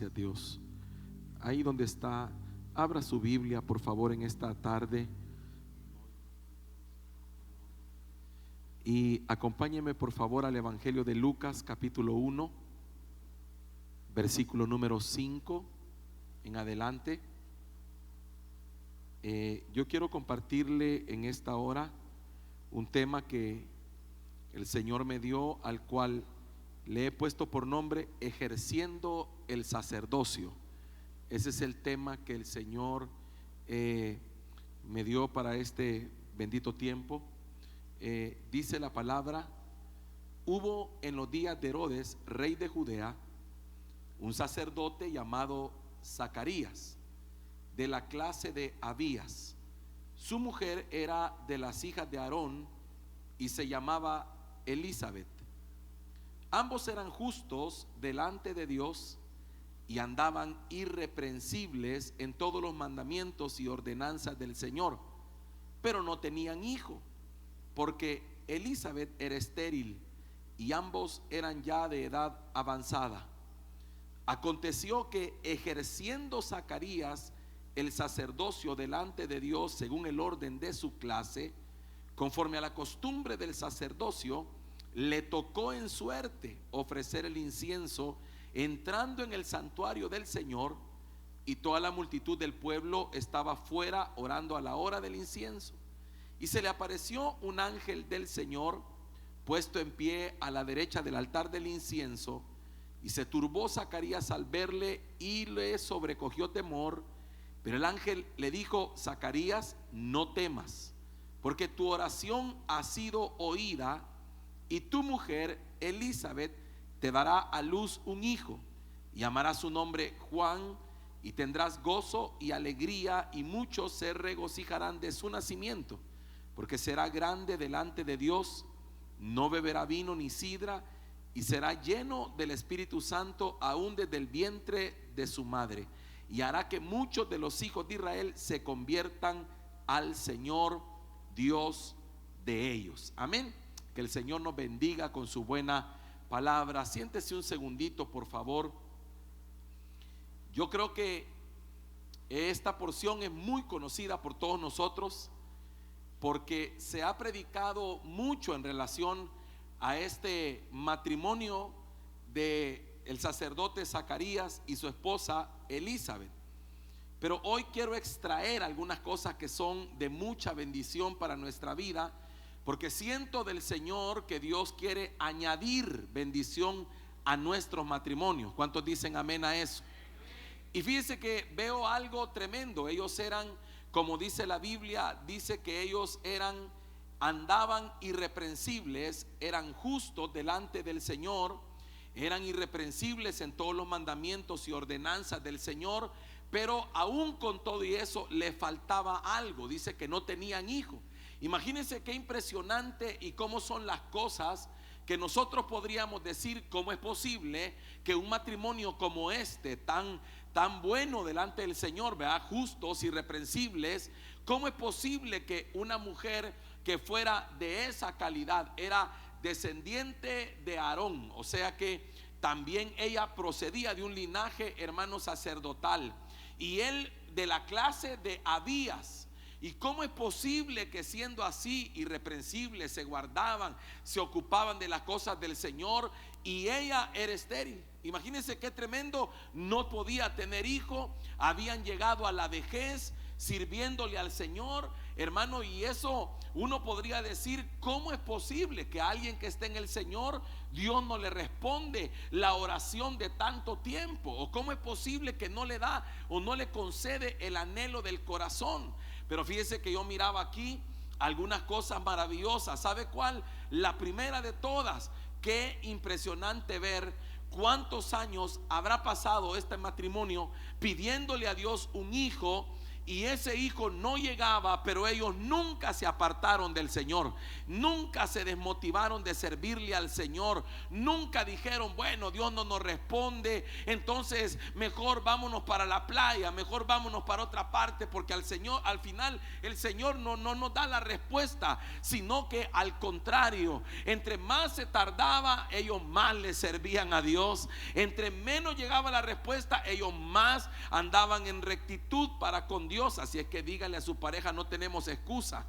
Gracias, Dios. Ahí donde está, abra su Biblia, por favor, en esta tarde. Y acompáñeme, por favor, al Evangelio de Lucas, capítulo 1, versículo número 5 en adelante. Yo quiero compartirle en esta hora un tema que el Señor me dio, al cual le he puesto por nombre ejerciendo el sacerdocio. Ese es el tema que el Señor me dio para este bendito tiempo. Dice la palabra: hubo en los días de Herodes, rey de Judea, un sacerdote llamado Zacarías, de la clase de Abías. Su mujer era de las hijas de Aarón y se llamaba Elizabeth. Ambos eran justos delante de Dios y andaban irreprensibles en todos los mandamientos y ordenanzas del Señor, pero no tenían hijo, porque Elizabeth era estéril y ambos eran ya de edad avanzada. Aconteció que, ejerciendo Zacarías el sacerdocio delante de Dios según el orden de su clase, conforme a la costumbre del sacerdocio, le tocó en suerte ofrecer el incienso entrando en el santuario del Señor, y toda la multitud del pueblo estaba fuera orando a la hora del incienso. Y se le apareció un ángel del Señor puesto en pie a la derecha del altar del incienso, y se turbó Zacarías al verle y le sobrecogió temor. Pero el ángel le dijo: Zacarías, no temas, porque tu oración ha sido oída, y tu mujer Elizabeth te dará a luz un hijo, y llamará su nombre Juan, y tendrás gozo y alegría, y muchos se regocijarán de su nacimiento, porque será grande delante de Dios. No beberá vino ni sidra, y será lleno del Espíritu Santo aún desde el vientre de su madre, y hará que muchos de los hijos de Israel se conviertan al Señor Dios de ellos. Amén. Que el Señor nos bendiga con su buena palabra. Siéntese un segundito, por favor. Yo creo que esta porción es muy conocida por todos nosotros, porque se ha predicado mucho en relación a este matrimonio de el sacerdote Zacarías y su esposa Elizabeth. Pero hoy quiero extraer algunas cosas que son de mucha bendición para nuestra vida, porque siento del Señor que Dios quiere añadir bendición a nuestros matrimonios. ¿Cuántos dicen amén a eso? Y fíjense que veo algo tremendo. Ellos eran, como dice la Biblia, dice que ellos andaban irreprensibles, eran justos delante del Señor, eran irreprensibles en todos los mandamientos y ordenanzas del Señor, pero aún con todo y eso le faltaba algo. Dice que no tenían hijo. Imagínense qué impresionante y cómo son las cosas que nosotros podríamos decir: cómo es posible que un matrimonio como este, tan bueno delante del Señor, ¿verdad? Justos, irreprensibles, cómo es posible que una mujer que fuera de esa calidad, era descendiente de Aarón, o sea que también ella procedía de un linaje, hermano, sacerdotal, y él de la clase de Abías. ¿Y cómo es posible que, siendo así irreprensibles, se guardaban, se ocupaban de las cosas del Señor, y ella era estéril? Imagínense qué tremendo. No podía tener hijo, habían llegado a la vejez sirviéndole al Señor, hermano, y eso uno podría decir: ¿cómo es posible que a alguien que esté en el Señor, Dios no le responde la oración de tanto tiempo? ¿O cómo es posible que no le da o no le concede el anhelo del corazón? Pero fíjese que yo miraba aquí algunas cosas maravillosas. ¿Sabe cuál? La primera de todas. Qué impresionante ver cuántos años habrá pasado este matrimonio pidiéndole a Dios un hijo, y ese hijo no llegaba, pero ellos nunca se apartaron del Señor, nunca se desmotivaron de servirle al Señor, nunca dijeron, bueno, Dios no nos responde, entonces mejor vámonos para la playa, mejor vámonos para otra parte, porque al final el Señor no nos da la respuesta, sino que al contrario, entre más se tardaba, ellos más le servían a Dios, entre menos llegaba la respuesta, ellos más andaban en rectitud para con Dios. Así es que dígale a su pareja, no tenemos excusa,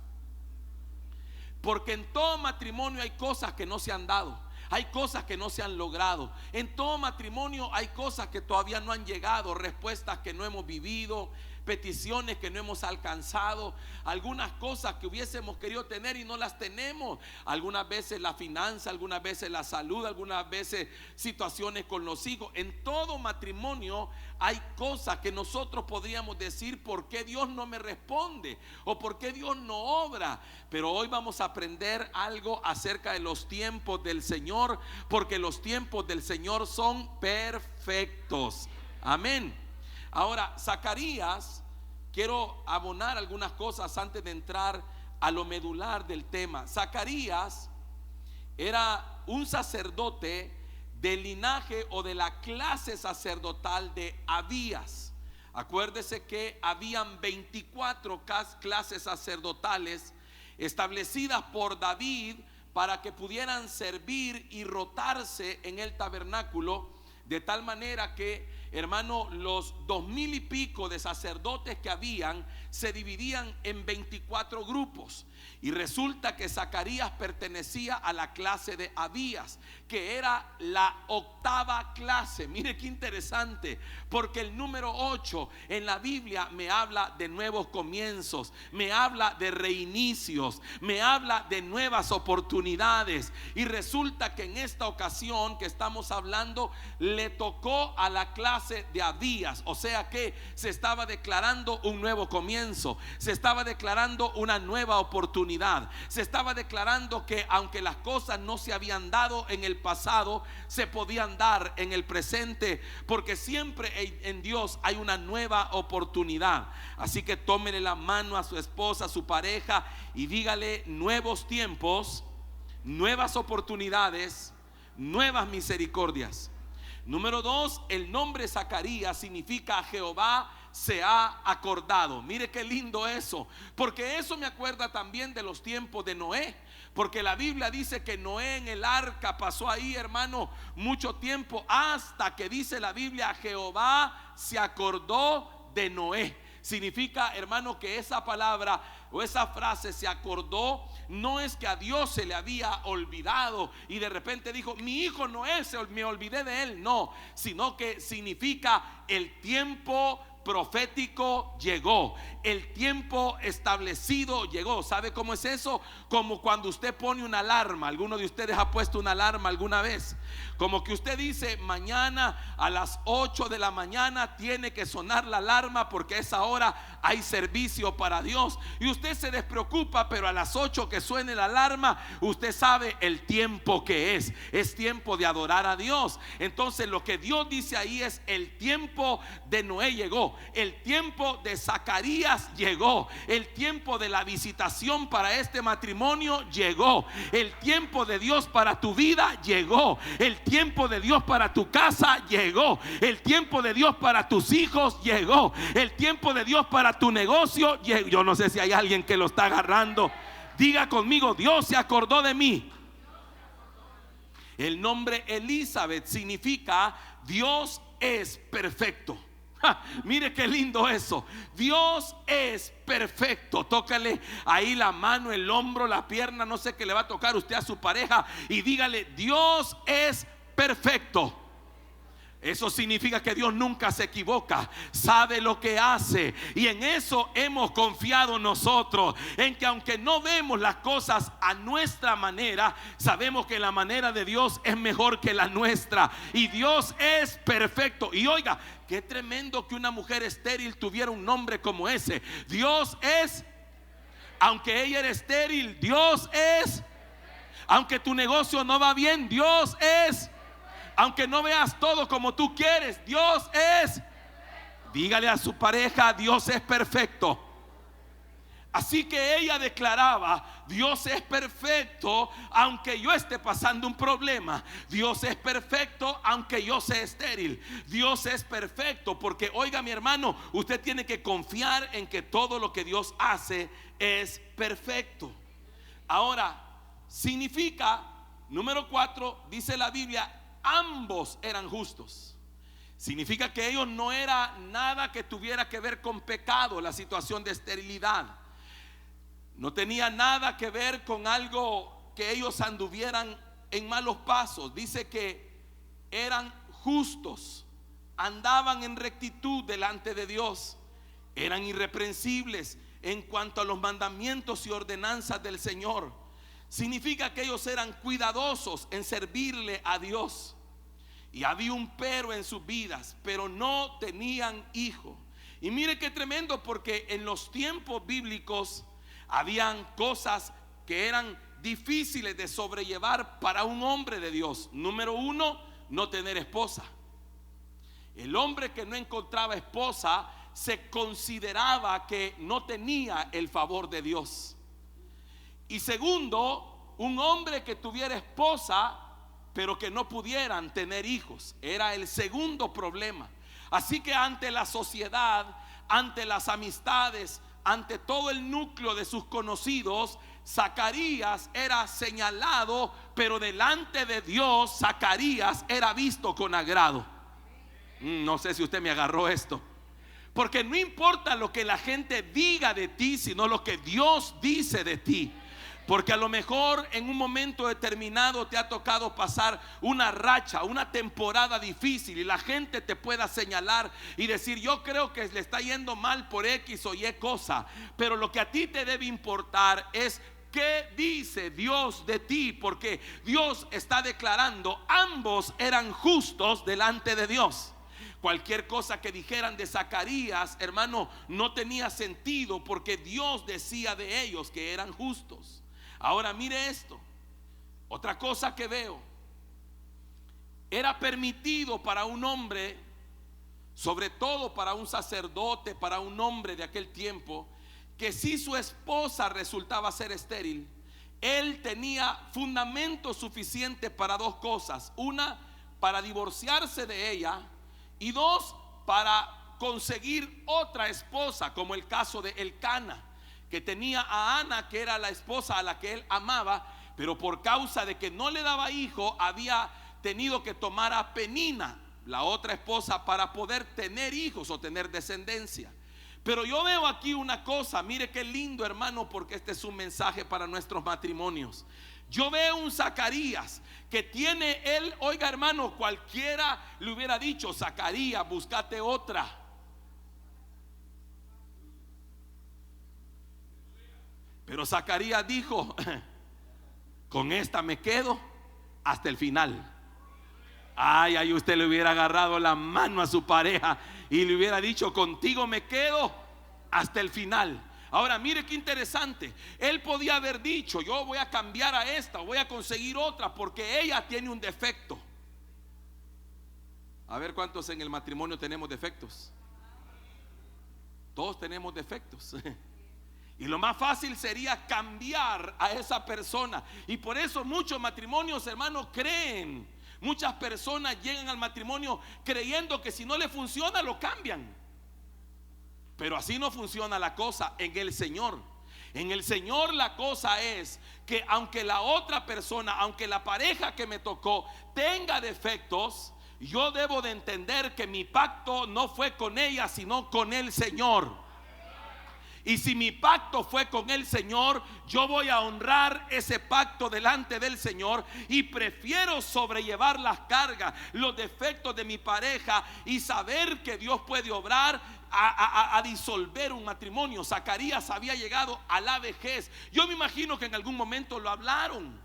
porque en todo matrimonio hay cosas que no se han dado, hay cosas que no se han logrado, en todo matrimonio hay cosas que todavía no han llegado, respuestas que no hemos vivido, peticiones que no hemos alcanzado, algunas cosas que hubiésemos querido tener y no las tenemos, algunas veces la finanza, algunas veces la salud, algunas veces situaciones con los hijos. En todo matrimonio hay cosas que nosotros podríamos decir, ¿por qué Dios no me responde? O ¿por qué Dios no obra? Pero hoy vamos a aprender algo acerca de los tiempos del Señor, porque los tiempos del Señor son perfectos. Amén. Ahora, Zacarías, quiero abonar algunas cosas antes de entrar a lo medular del tema. Zacarías era un sacerdote del linaje o de la clase sacerdotal de Abías. Acuérdese que habían 24 clases sacerdotales establecidas por David para que pudieran servir y rotarse en el tabernáculo, de tal manera que, hermano, los 2000 y pico de sacerdotes que habían se dividían en 24 grupos. Y resulta que Zacarías pertenecía a la clase de Abías, que era la octava clase. Mire qué interesante, porque el número 8 en la Biblia me habla de nuevos comienzos, me habla de reinicios, me habla de nuevas oportunidades. Y resulta que en esta ocasión que estamos hablando le tocó a la clase de Abías, o sea que se estaba declarando un nuevo comienzo, se estaba declarando una nueva oportunidad, se estaba declarando que aunque las cosas no se habían dado en el pasado, se podían dar en el presente, porque siempre en Dios hay una nueva oportunidad. Así que tómele la mano a su esposa, a su pareja, y dígale: nuevos tiempos, nuevas oportunidades, nuevas misericordias. Número 2, el nombre Zacarías significa Jehová se ha acordado. Mire qué lindo eso, porque eso me acuerda también de los tiempos de Noé, porque la Biblia dice que Noé en el arca pasó ahí, hermano, mucho tiempo, hasta que dice la Biblia, Jehová se acordó de Noé. Significa, hermano, que esa palabra o esa frase, se acordó, no es que a Dios se le había olvidado y de repente dijo: mi hijo Noé, me olvidé de él. No, sino que significa el tiempo profético llegó, el tiempo establecido llegó. ¿Sabe cómo es eso? Como cuando usted pone una alarma. ¿Alguno de ustedes ha puesto una alarma alguna vez? Como que usted dice: mañana a las 8 de la mañana tiene que sonar la alarma porque a esa hora hay servicio para Dios. Y usted se despreocupa, pero a las 8 que suene la alarma, usted sabe el tiempo que es tiempo de adorar a Dios. Entonces lo que Dios dice ahí es: el tiempo de Noé llegó, el tiempo de Zacarías llegó, el tiempo de la visitación para este matrimonio llegó, el tiempo de Dios para tu vida llegó, el tiempo de Dios para tu casa llegó, el tiempo de Dios para tus hijos llegó, el tiempo de Dios para tu negocio llegó. Yo no sé si hay alguien que lo está agarrando. Diga conmigo: Dios se acordó de mí. El nombre Elizabeth significa Dios es perfecto. Mire qué lindo eso. Dios es perfecto. Tócale ahí la mano, el hombro, la pierna, no sé qué le va a tocar usted a su pareja, y dígale: Dios es perfecto. Eso significa que Dios nunca se equivoca, sabe lo que hace, y en eso hemos confiado nosotros, en que aunque no vemos las cosas a nuestra manera, sabemos que la manera de Dios es mejor que la nuestra, y Dios es perfecto. Y oiga, qué tremendo que una mujer estéril tuviera un nombre como ese. Dios es, aunque ella era estéril, Dios es, aunque tu negocio no va bien, Dios es, aunque no veas todo como tú quieres, Dios es. Dígale a su pareja: Dios es perfecto. Así que ella declaraba: Dios es perfecto aunque yo esté pasando un problema. Dios es perfecto aunque yo sea estéril. Dios es perfecto porque, oiga mi hermano, usted tiene que confiar en que todo lo que Dios hace es perfecto. Ahora, significa, número 4, dice la Biblia, ambos eran justos. Significa que ellos no era nada que tuviera que ver con pecado, la situación de esterilidad. No tenía nada que ver con algo que ellos anduvieran en malos pasos. Dice que eran justos, andaban en rectitud delante de Dios, eran irreprensibles en cuanto a los mandamientos y ordenanzas del Señor. Significa que ellos eran cuidadosos en servirle a Dios. Y había un pero en sus vidas, pero no tenían hijo. Y mire qué tremendo, porque en los tiempos bíblicos habían cosas que eran difíciles de sobrellevar para un hombre de Dios. Número 1, no tener esposa. El hombre que no encontraba esposa se consideraba que no tenía el favor de Dios. Y segundo, un hombre que tuviera esposa pero que no pudieran tener hijos, era el segundo problema. Así que ante la sociedad, ante las amistades, ante todo el núcleo de sus conocidos, Zacarías era señalado, pero delante de Dios Zacarías era visto con agrado. No sé si usted me agarró esto. Porque no importa lo que la gente diga de ti, sino lo que Dios dice de ti. Porque a lo mejor en un momento determinado te ha tocado pasar una racha, una temporada difícil, y la gente te pueda señalar y decir: yo creo que le está yendo mal por X o Y cosa. Pero lo que a ti te debe importar es qué dice Dios de ti, porque Dios está declarando: ambos eran justos delante de Dios. Cualquier cosa que dijeran de Zacarías, hermano, no tenía sentido, porque Dios decía de ellos que eran justos. Ahora mire esto, otra cosa que veo: era permitido para un hombre, sobre todo para un sacerdote, para un hombre de aquel tiempo, que si su esposa resultaba ser estéril, él tenía fundamento suficiente para dos cosas: una, para divorciarse de ella, y dos, para conseguir otra esposa, como el caso de Elcana, que tenía a Ana, que era la esposa a la que él amaba, pero por causa de que no le daba hijo, había tenido que tomar a Penina, la otra esposa, para poder tener hijos o tener descendencia. Pero yo veo aquí una cosa, mire qué lindo, hermano, porque este es un mensaje para nuestros matrimonios. Yo veo un Zacarías que tiene él, oiga hermano, cualquiera le hubiera dicho: Zacarías, búscate otra. Pero Zacarías dijo: con esta me quedo hasta el final. Ay, usted le hubiera agarrado la mano a su pareja y le hubiera dicho: contigo me quedo hasta el final. Ahora mire qué interesante, él podía haber dicho: yo voy a cambiar a esta, voy a conseguir otra porque ella tiene un defecto. A ver cuántos en el matrimonio tenemos defectos. Todos tenemos defectos. Y lo más fácil sería cambiar a esa persona. Y por eso muchos matrimonios, hermanos, creen. Muchas personas llegan al matrimonio creyendo que si no le funciona, lo cambian. Pero así no funciona la cosa en el Señor. En el Señor la cosa es que aunque la otra persona, aunque la pareja que me tocó tenga defectos, yo debo de entender que mi pacto no fue con ella, sino con el Señor. Y si mi pacto fue con el Señor, yo voy a honrar ese pacto delante del Señor. Y prefiero sobrellevar las cargas, los defectos de mi pareja, y saber que Dios puede obrar a disolver un matrimonio. Zacarías había llegado a la vejez. Yo me imagino que en algún momento lo hablaron.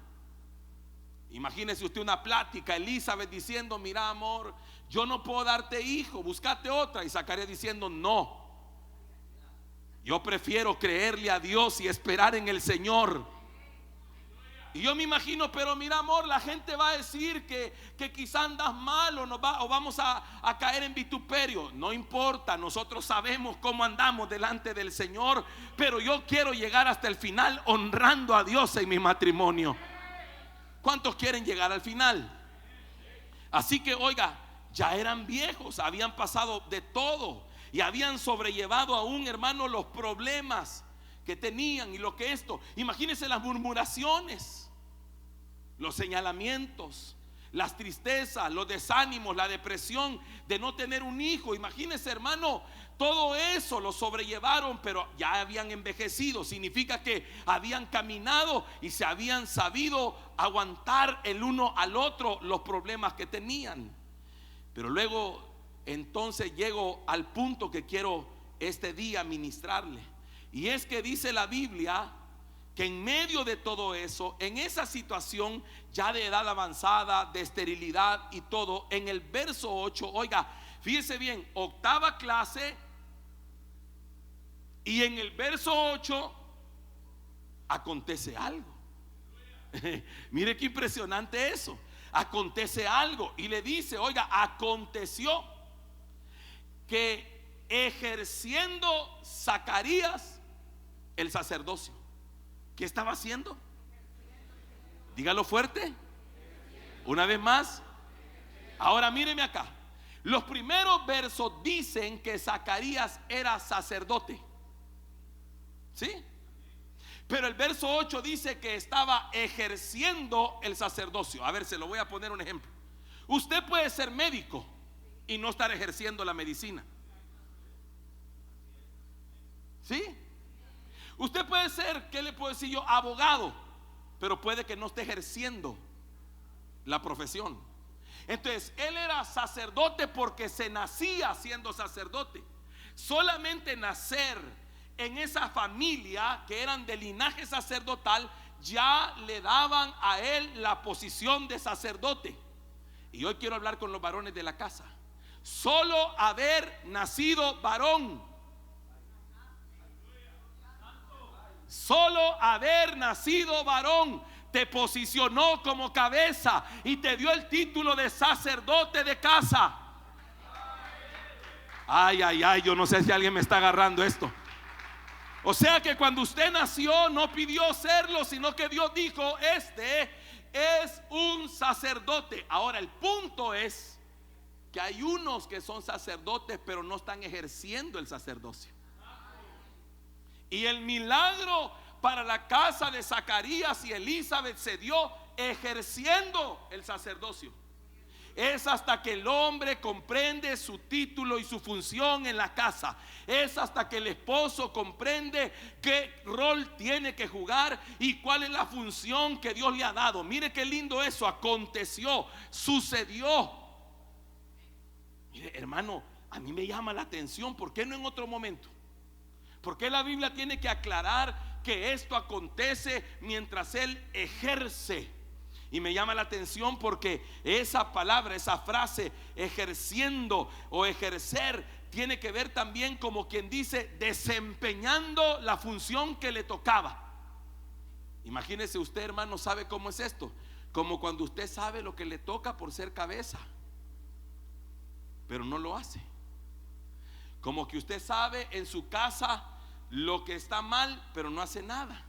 Imagínese usted una plática, Elizabeth diciendo: mira amor, yo no puedo darte hijo, búscate otra. Y Zacarías diciendo: no, yo prefiero creerle a Dios y esperar en el Señor. Y yo me imagino, pero mira, amor, la gente va a decir que quizá andas mal o vamos a caer en vituperio. No importa, nosotros sabemos cómo andamos delante del Señor, pero yo quiero llegar hasta el final honrando a Dios en mi matrimonio. ¿Cuántos quieren llegar al final? Así que oiga, ya eran viejos, habían pasado de todo y habían sobrellevado aún, hermano, los problemas que tenían y lo que esto. Imagínense las murmuraciones, los señalamientos, las tristezas, los desánimos, la depresión de no tener un hijo. Imagínense, hermano, todo eso lo sobrellevaron, pero ya habían envejecido. Significa que habían caminado y se habían sabido aguantar el uno al otro los problemas que tenían. Pero luego entonces llego al punto que quiero este día ministrarle. Y es que dice la Biblia que en medio de todo eso, en esa situación ya de edad avanzada, de esterilidad y todo, en el verso 8, oiga, fíjese bien, octava clase, y en el verso 8 acontece algo. Mire qué impresionante eso. Acontece algo y le dice, oiga, aconteció que ejerciendo Zacarías el sacerdocio, ¿qué estaba haciendo? Dígalo fuerte. Una vez más. Ahora míreme acá. Los primeros versos dicen que Zacarías era sacerdote, ¿sí? Pero el verso 8 dice que estaba ejerciendo el sacerdocio. A ver, se lo voy a poner un ejemplo. Usted puede ser médico y no estar ejerciendo la medicina, ¿sí? Usted puede ser, ¿qué le puedo decir yo? Abogado, pero puede que no esté ejerciendo la profesión. Entonces, él era sacerdote porque se nacía siendo sacerdote. Solamente nacer en esa familia que eran de linaje sacerdotal ya le daban a él la posición de sacerdote. Y hoy quiero hablar con los varones de la casa. Solo haber nacido varón, solo haber nacido varón te posicionó como cabeza y te dio el título de sacerdote de casa. Ay, ay, ay, yo no sé si alguien me está agarrando esto. O sea que cuando usted nació no pidió serlo, sino que Dios dijo, este es un sacerdote. Ahora el punto es que hay unos que son sacerdotes pero no están ejerciendo el sacerdocio. Y el milagro para la casa de Zacarías y Elizabeth se dio ejerciendo el sacerdocio. Es hasta que el hombre comprende su título y su función en la casa. Es hasta que el esposo comprende qué rol tiene que jugar y cuál es la función que Dios le ha dado. Mire qué lindo eso, aconteció, sucedió. Mire, hermano, a mí me llama la atención, ¿por qué no en otro momento? ¿Por qué la Biblia tiene que aclarar que esto acontece mientras él ejerce? Y me llama la atención porque esa palabra, esa frase, ejerciendo o ejercer, tiene que ver también como quien dice desempeñando la función que le tocaba. Imagínese usted, hermano, ¿sabe cómo es esto? Como cuando usted sabe lo que le toca por ser cabeza, pero no lo hace. Como que usted sabe en su casa lo que está mal, pero no hace nada.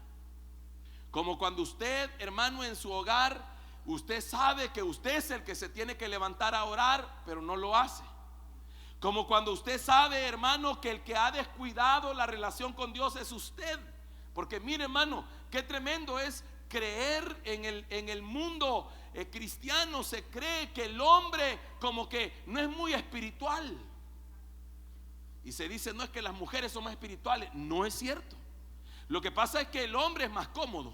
Como cuando usted, hermano, en su hogar, usted sabe que usted es el que se tiene que levantar a orar, pero no lo hace. Como cuando usted sabe, hermano, que el que ha descuidado la relación con Dios es usted. Porque mire, hermano, qué tremendo es creer en el mundo cristiano. Se cree que el hombre como que no es muy espiritual. Y se dice, no, es que las mujeres son más espirituales. No es cierto. Lo que pasa es que el hombre es más cómodo,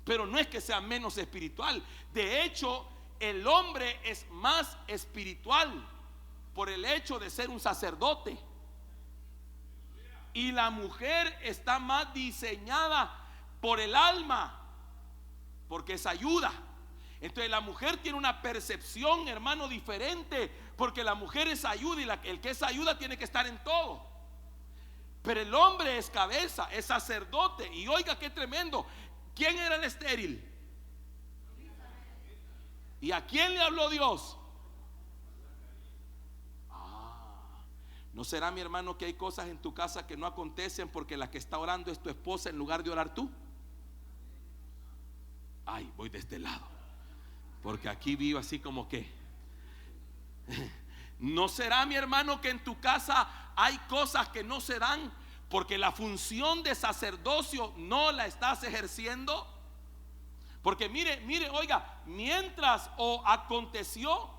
pero no es que sea menos espiritual. De hecho, el hombre es más espiritual por el hecho de ser un sacerdote, y la mujer está más diseñada por el alma, porque es ayuda. Entonces la mujer tiene una percepción, hermano, diferente, porque la mujer es ayuda y el que es ayuda tiene que estar en todo. Pero el hombre es cabeza, es sacerdote. Y oiga qué tremendo, ¿Quién era el estéril? ¿Y a quién le habló Dios? ¿No será, mi hermano, que hay cosas en tu casa que no acontecen porque la que está orando es tu esposa en lugar de orar tú? Ay, voy de este lado, porque aquí vivo así como que. ¿No será, mi hermano, que en tu casa hay cosas que no se dan porque la función de sacerdocio no la estás ejerciendo? Porque mire, oiga, mientras aconteció,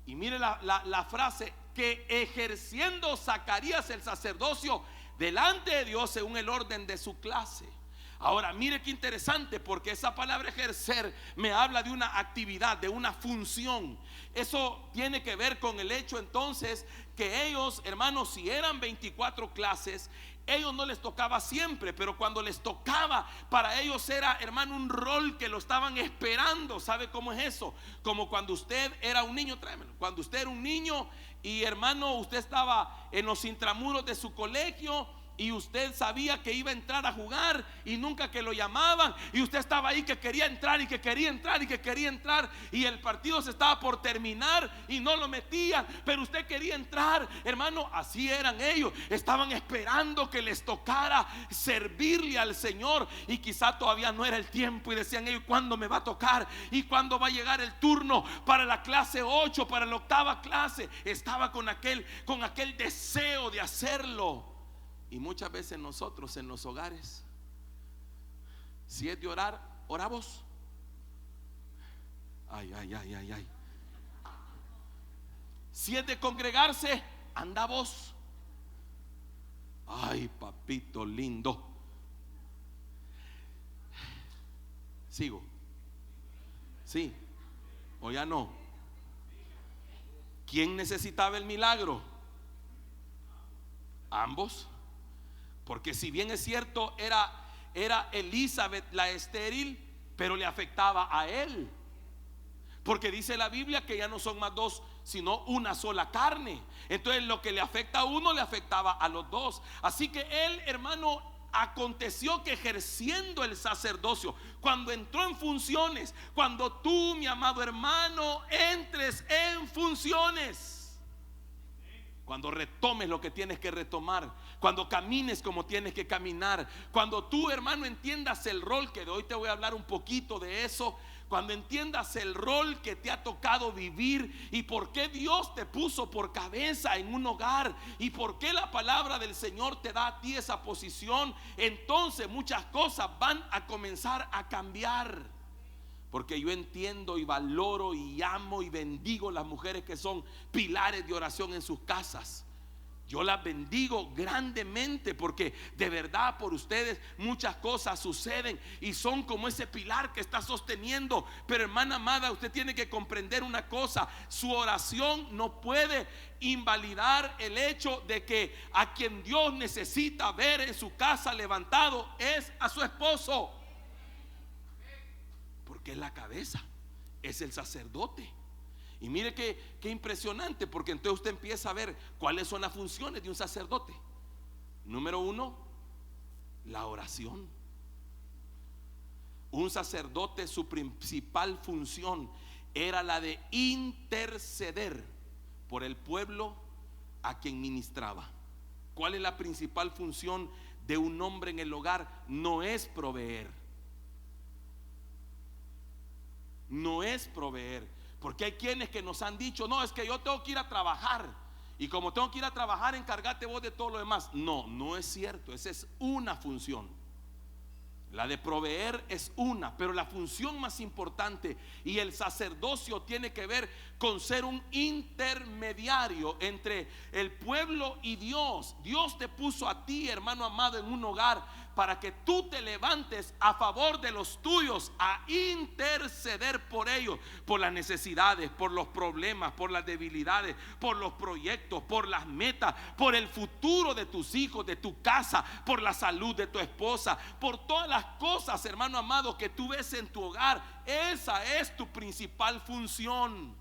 y mire la frase, que ejerciendo Zacarías el sacerdocio delante de Dios según el orden de su clase. Ahora mire qué interesante, porque esa palabra ejercer me habla de una actividad, de una función. Eso tiene que ver con el hecho entonces que ellos, hermanos, si eran 24 clases, ellos no les tocaba siempre, pero cuando les tocaba, para ellos era, hermano, un rol que lo estaban esperando. ¿Sabe cómo es eso? Como cuando usted era un niño, tráemelo. Cuando usted era un niño y, hermano, usted estaba en los intramuros de su colegio y usted sabía que iba a entrar a jugar y nunca que lo llamaban, y usted estaba ahí que quería entrar y que quería entrar y que quería entrar, y el partido se estaba por terminar y no lo metían, pero usted quería entrar, hermano. Así eran ellos, estaban esperando que les tocara servirle al Señor, y quizá todavía no era el tiempo y decían ellos: ¿cuándo me va a tocar? ¿Y cuándo va a llegar el turno para la clase 8, para la octava clase? Estaba con aquel deseo de hacerlo. Y muchas veces nosotros en los hogares, si es de orar, ora vos. Ay. Si es de congregarse, anda vos. Ay, papito lindo. Sigo. Sí. O ya no. ¿Quién necesitaba el milagro? Ambos. Porque si bien es cierto, era Elizabeth la estéril, pero le afectaba a él. Porque dice la Biblia que ya no son más dos, sino una sola carne. Entonces lo que le afecta a uno le afectaba a los dos. Así que él, hermano, aconteció que ejerciendo el sacerdocio, cuando entró en funciones, cuando tú, mi amado hermano, entres en funciones, cuando retomes lo que tienes que retomar, cuando camines como tienes que caminar, cuando tú, hermano, entiendas el rol, que de hoy te voy a hablar un poquito de eso, cuando entiendas el rol que te ha tocado vivir y por qué Dios te puso por cabeza en un hogar y por qué la palabra del Señor te da a ti esa posición, entonces muchas cosas van a comenzar a cambiar. Porque yo entiendo y valoro y amo y bendigo las mujeres que son pilares de oración en sus casas. Yo las bendigo grandemente, porque de verdad por ustedes muchas cosas suceden y son como ese pilar que está sosteniendo. Pero, hermana amada, usted tiene que comprender una cosa: su oración no puede invalidar el hecho de que a quien Dios necesita ver en su casa levantado es a su esposo, porque es la cabeza, es el sacerdote. Y mire qué impresionante, porque entonces usted empieza a ver cuáles son las funciones de un sacerdote. Número uno, la oración. Un sacerdote, su principal función era la de interceder por el pueblo a quien ministraba. ¿Cuál es la principal función de un hombre en el hogar? No es proveer. No es proveer. Porque hay quienes que nos han dicho: no, es que yo tengo que ir a trabajar, y como tengo que ir a trabajar, encárgate vos de todo lo demás. No es cierto. Esa es una función. La de proveer es una, pero la función más importante y el sacerdocio tiene que ver con ser un intermediario entre el pueblo y Dios. Dios te puso a ti, hermano amado, en un hogar para que tú te levantes a favor de los tuyos, a interceder por ellos, por las necesidades, por los problemas, por las debilidades, por los proyectos, por las metas, por el futuro de tus hijos, de tu casa, por la salud de tu esposa, por todas las cosas, hermano amado, que tú ves en tu hogar. Esa es tu principal función.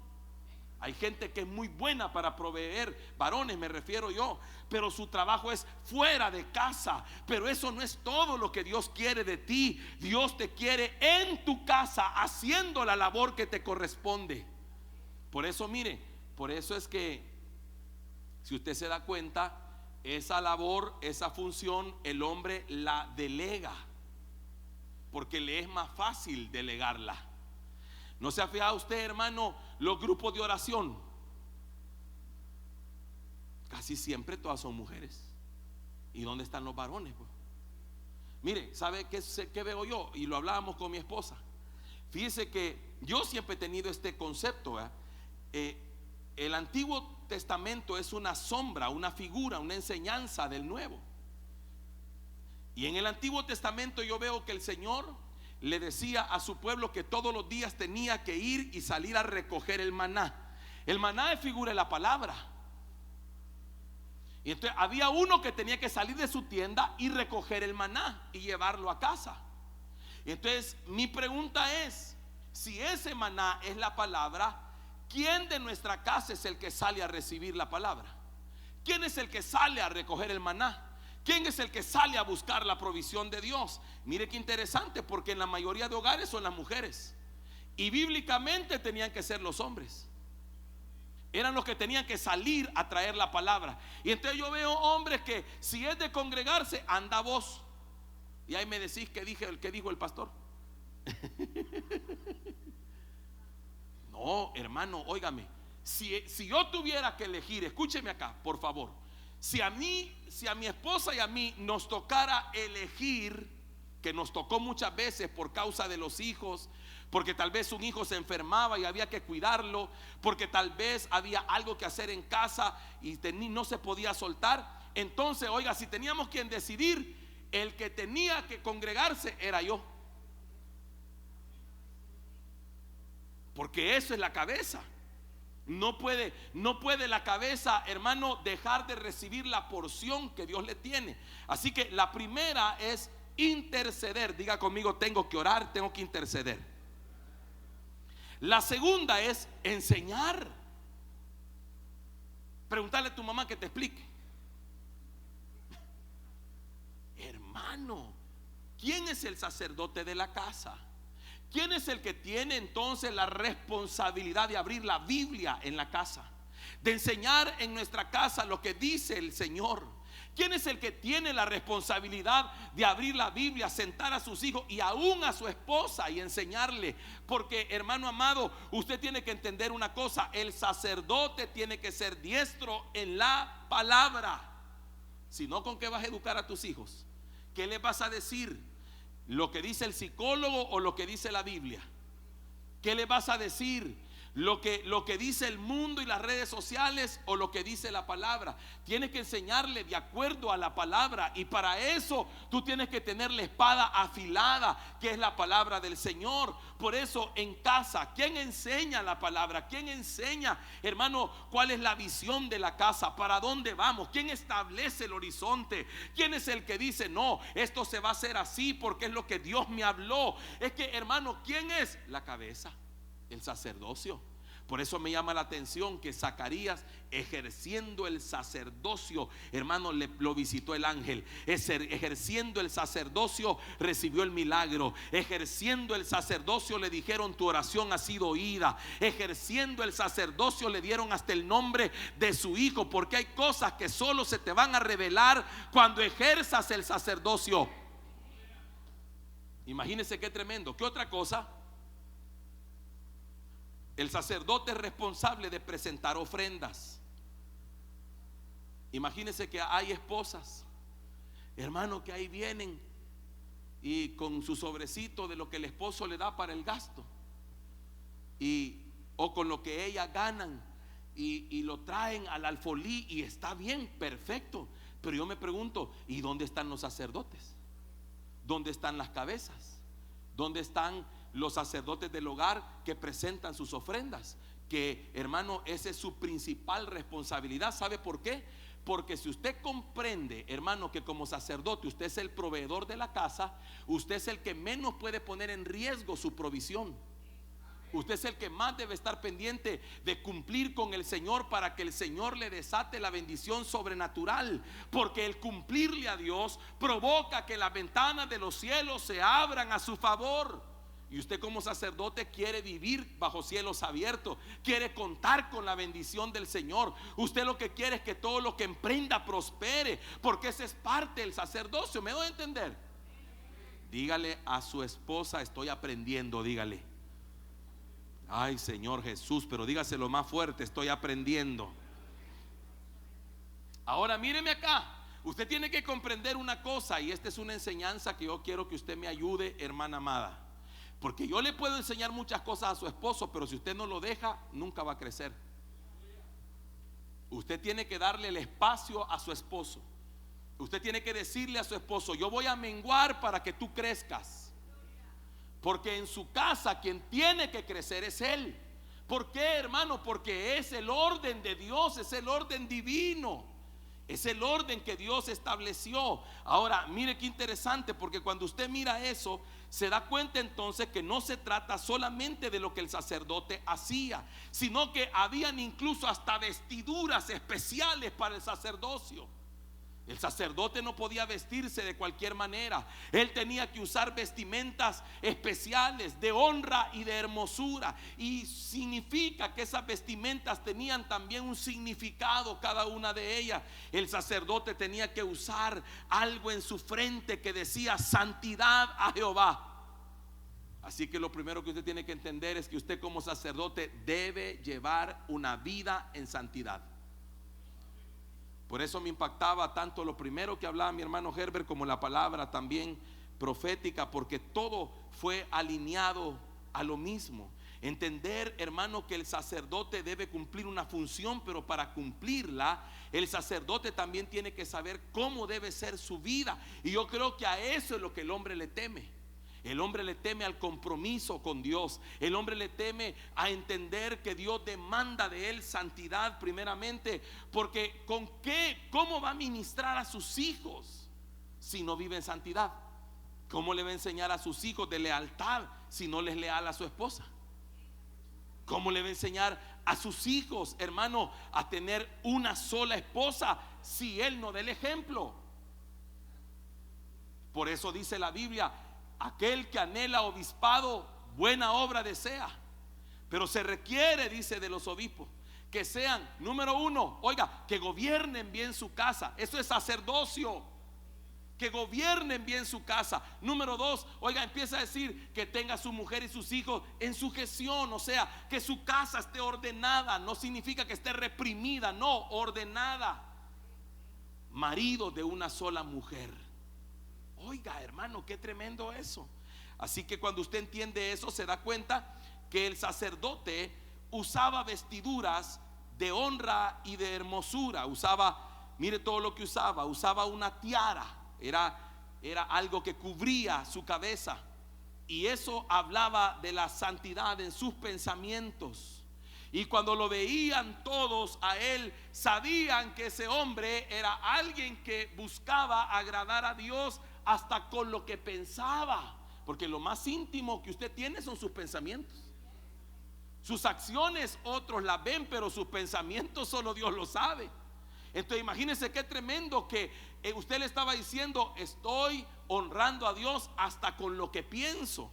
Hay gente que es muy buena para proveer, varones me refiero yo, pero su trabajo es fuera de casa. Pero eso no es todo lo que Dios quiere de ti. Dios te quiere en tu casa, haciendo la labor que te corresponde. Por eso mire, por eso es que si usted se da cuenta, esa labor, esa función, el hombre la delega, porque le es más fácil delegarla. ¿No se ha fijado usted, hermano, los grupos de oración? Casi siempre todas son mujeres. ¿Y dónde están los varones, pues? Mire, ¿sabe qué veo yo? Y lo hablábamos con mi esposa. Fíjese que yo siempre he tenido este concepto, el Antiguo Testamento es una sombra, una figura, una enseñanza del Nuevo. Y en el Antiguo Testamento yo veo que el Señor le decía a su pueblo que todos los días tenía que ir y salir a recoger el maná. El maná es figura de la palabra. Y entonces había uno que tenía que salir de su tienda y recoger el maná y llevarlo a casa. Y entonces mi pregunta es, si ese maná es la palabra, ¿quién de nuestra casa es el que sale a recibir la palabra? ¿Quién es el que sale a recoger el maná? ¿Quién es el que sale a buscar la provisión de Dios? Mire qué interesante, porque en la mayoría de hogares son las mujeres, y bíblicamente tenían que ser los hombres. Eran los que tenían que salir a traer la palabra. Y entonces yo veo hombres que, si es de congregarse, anda vos. Y ahí me decís qué dijo el pastor. No, hermano, óigame. Si yo tuviera que elegir, escúcheme acá, por favor. Si a mi esposa y a mí nos tocara elegir, que nos tocó muchas veces por causa de los hijos, porque tal vez un hijo se enfermaba y había que cuidarlo, porque tal vez había algo que hacer en casa y no se podía soltar. Entonces, oiga, si teníamos quien decidir, el que tenía que congregarse era yo, porque eso es la cabeza. No puede la cabeza, hermano, dejar de recibir la porción que Dios le tiene. Así que la primera es interceder. Diga conmigo, tengo que orar, tengo que interceder. La segunda es enseñar. Preguntarle a tu mamá que te explique. Hermano, ¿quién es el sacerdote de la casa? ¿Quién es el que tiene entonces la responsabilidad de abrir la Biblia en la casa? De enseñar en nuestra casa lo que dice el Señor. ¿Quién es el que tiene la responsabilidad de abrir la Biblia, sentar a sus hijos y aún a su esposa y enseñarle? Porque, hermano amado, usted tiene que entender una cosa: el sacerdote tiene que ser diestro en la palabra. Si no, ¿con qué vas a educar a tus hijos? ¿Qué les vas a decir? ¿Lo que dice el psicólogo o lo que dice la Biblia? ¿Qué le vas a decir? ¿Lo que dice el mundo y las redes sociales o lo que dice la palabra? Tienes que enseñarle de acuerdo a la palabra, y para eso tú tienes que tener la espada afilada, que es la palabra del Señor. Por eso en casa, ¿quién enseña la palabra? ¿Quién enseña, hermano, cuál es la visión de la casa? ¿Para dónde vamos? ¿Quién establece el horizonte? ¿Quién es el que dice, no, esto se va a hacer así porque es lo que Dios me habló? Es que, hermano, ¿quién es la cabeza? El sacerdocio. Por eso me llama la atención que Zacarías, ejerciendo el sacerdocio, hermano, lo visitó el ángel. Ejerciendo el sacerdocio recibió el milagro. Ejerciendo el sacerdocio le dijeron, tu oración ha sido oída. Ejerciendo el sacerdocio le dieron hasta el nombre de su hijo, porque hay cosas que solo se te van a revelar cuando ejerzas el sacerdocio. Imagínense qué tremendo. ¿Qué otra cosa? El sacerdote es responsable de presentar ofrendas. Imagínense que hay esposas, hermano, que ahí vienen y con su sobrecito de lo que el esposo le da para el gasto, o con lo que ellas ganan, y lo traen al alfolí, y está bien, perfecto. Pero yo me pregunto, ¿y dónde están los sacerdotes? ¿Dónde están las cabezas? ¿Dónde están los sacerdotes del hogar que presentan sus ofrendas? Que, hermano, esa es su principal responsabilidad. ¿Sabe por qué? Porque si usted comprende, hermano, que como sacerdote usted es el proveedor de la casa, usted es el que menos puede poner en riesgo su provisión. Usted es el que más debe estar pendiente de cumplir con el Señor para que el Señor le desate la bendición sobrenatural. Porque el cumplirle a Dios provoca que las ventanas de los cielos se abran a su favor. Y usted como sacerdote quiere vivir bajo cielos abiertos, quiere contar con la bendición del Señor. Usted lo que quiere es que todo lo que emprenda prospere, porque esa es parte del sacerdocio. ¿Me doy a entender? Dígale a su esposa: estoy aprendiendo. Dígale: ay, Señor Jesús, pero dígaselo más fuerte: estoy aprendiendo. Ahora míreme acá. Usted tiene que comprender una cosa, y esta es una enseñanza que yo quiero que usted me ayude, hermana amada. Porque yo le puedo enseñar muchas cosas a su esposo, pero si usted no lo deja, nunca va a crecer. Usted tiene que darle el espacio a su esposo. Usted tiene que decirle a su esposo: yo voy a menguar para que tú crezcas. Porque en su casa quien tiene que crecer es él. ¿Por qué, hermano? Porque es el orden de Dios, es el orden divino, es el orden que Dios estableció. Ahora, mire qué interesante, porque cuando usted mira eso, se da cuenta entonces que no se trata solamente de lo que el sacerdote hacía, sino que habían incluso hasta vestiduras especiales para el sacerdocio. El sacerdote no podía vestirse de cualquier manera. Él tenía que usar vestimentas especiales de honra y de hermosura. Y significa que esas vestimentas tenían también un significado, cada una de ellas. El sacerdote tenía que usar algo en su frente que decía: santidad a Jehová. Así que lo primero que usted tiene que entender es que usted como sacerdote debe llevar una vida en santidad. Por eso me impactaba tanto lo primero que hablaba mi hermano Herbert como la palabra también profética, porque todo fue alineado a lo mismo. Entender, hermano, que el sacerdote debe cumplir una función, pero para cumplirla, el sacerdote también tiene que saber cómo debe ser su vida. Y yo creo que a eso es lo que el hombre le teme. El hombre le teme al compromiso con Dios. El hombre le teme a entender que Dios demanda de él santidad primeramente. Porque ¿cómo va a ministrar a sus hijos si no vive en santidad? ¿Cómo le va a enseñar a sus hijos de lealtad si no les es leal a su esposa? ¿Cómo le va a enseñar a sus hijos, hermano, a tener una sola esposa si él no da el ejemplo? Por eso dice la Biblia: aquel que anhela obispado, buena obra desea. Pero se requiere, dice, de los obispos que sean, número uno, oiga, que gobiernen bien su casa. Eso es sacerdocio. Que gobiernen bien su casa. Número dos, oiga, empieza a decir que tenga a su mujer y sus hijos en sujeción. O sea, que su casa esté ordenada. No significa que esté reprimida, no, ordenada. Marido de una sola mujer. Oiga, hermano, qué tremendo eso. Así que cuando usted entiende eso, se da cuenta que el sacerdote usaba vestiduras de honra y de hermosura. Usaba, mire todo lo que usaba. Usaba una tiara. Era algo que cubría su cabeza. Y eso hablaba de la santidad en sus pensamientos. Y cuando lo veían todos a él, sabían que ese hombre era alguien que buscaba agradar a Dios hasta con lo que pensaba. Porque lo más íntimo que usted tiene son sus pensamientos. Sus acciones otros las ven, pero sus pensamientos solo Dios lo sabe. Entonces imagínense qué tremendo que usted le estaba diciendo: estoy honrando a Dios hasta con lo que pienso.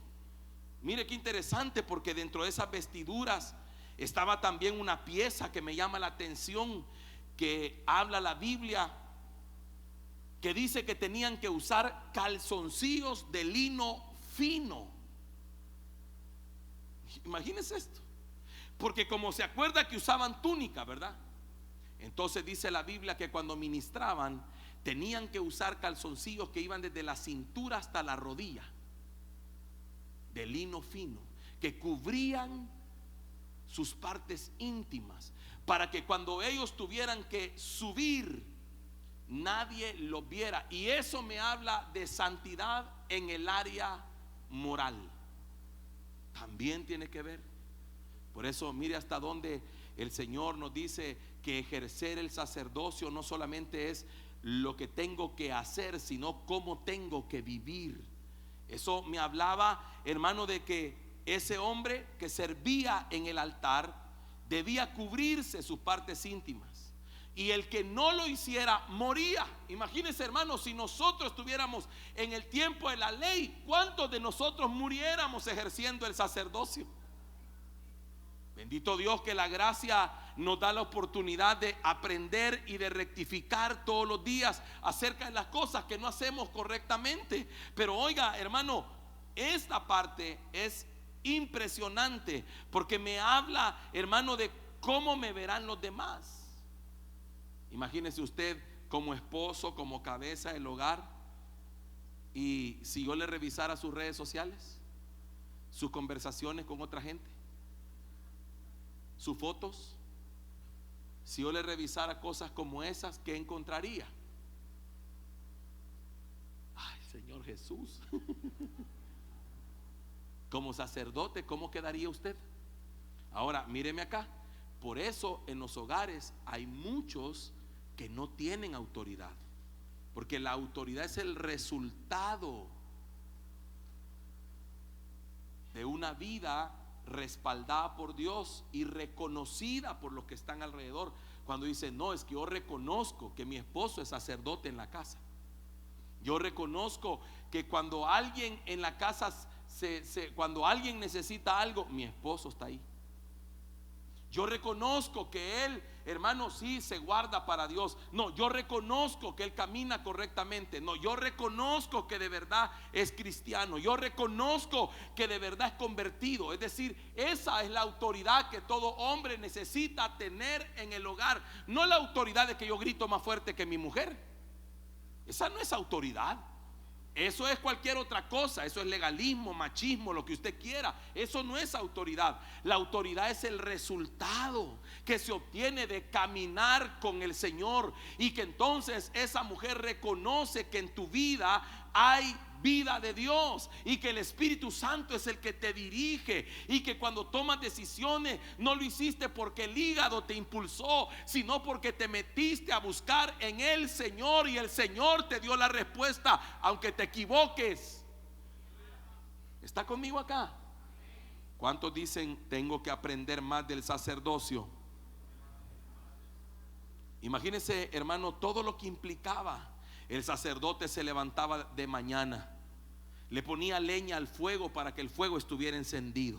Mire qué interesante, porque dentro de esas vestiduras estaba también una pieza que me llama la atención, que habla la Biblia, que dice que tenían que usar calzoncillos de lino fino. Imagínense esto. Porque como se acuerda que usaban túnica, ¿verdad? Entonces dice la Biblia que cuando ministraban tenían que usar calzoncillos que iban desde la cintura hasta la rodilla, de lino fino, que cubrían sus partes íntimas, para que cuando ellos tuvieran que subir, nadie los viera. Y eso me habla de santidad en el área moral. También tiene que ver. Por eso mire hasta dónde el Señor nos dice que ejercer el sacerdocio no solamente es lo que tengo que hacer, sino cómo tengo que vivir. Eso me hablaba, hermano, de que ese hombre que servía en el altar debía cubrirse sus partes íntimas, y el que no lo hiciera moría. Imagínense, hermanos, si nosotros estuviéramos en el tiempo de la ley, ¿cuántos de nosotros muriéramos ejerciendo el sacerdocio? Bendito Dios que la gracia nos da la oportunidad de aprender y de rectificar todos los días acerca de las cosas que no hacemos correctamente. Pero oiga, hermano, esta parte es impresionante, porque me habla, hermano, de cómo me verán los demás. Imagínese usted como esposo, como cabeza del hogar, y si yo le revisara sus redes sociales, sus conversaciones con otra gente, sus fotos, si yo le revisara cosas como esas, ¿qué encontraría? Ay, Señor Jesús. Como sacerdote, ¿cómo quedaría usted? Ahora, míreme acá. Por eso en los hogares hay muchos que no tienen autoridad, porque la autoridad es el resultado de una vida respaldada por Dios y reconocida por los que están alrededor. Cuando dice, no, es que yo reconozco que mi esposo es sacerdote en la casa. Yo reconozco que cuando alguien en la casa cuando alguien necesita algo, mi esposo está ahí. Yo reconozco que él, hermano, sí se guarda para Dios. No, yo reconozco que él camina correctamente. No, yo reconozco que de verdad es cristiano. Yo reconozco que de verdad es convertido. Es decir, esa es la autoridad que todo hombre necesita tener en el hogar. No la autoridad de que yo grito más fuerte que mi mujer. Esa no es autoridad. Eso es cualquier otra cosa. Eso es legalismo, machismo, lo que usted quiera. Eso no es autoridad. La autoridad es el resultado que se obtiene de caminar con el Señor, y que entonces esa mujer reconoce que en tu vida hay vida de Dios, y que el Espíritu Santo es el que te dirige, y que cuando tomas decisiones no lo hiciste porque el hígado te impulsó, sino porque te metiste a buscar en el Señor, y el Señor te dio la respuesta aunque te equivoques. ¿Está conmigo acá? ¿Cuántos dicen tengo que aprender más del sacerdocio? Imagínense, hermano, todo lo que implicaba. El sacerdote se levantaba de mañana, le ponía leña al fuego para que el fuego estuviera encendido.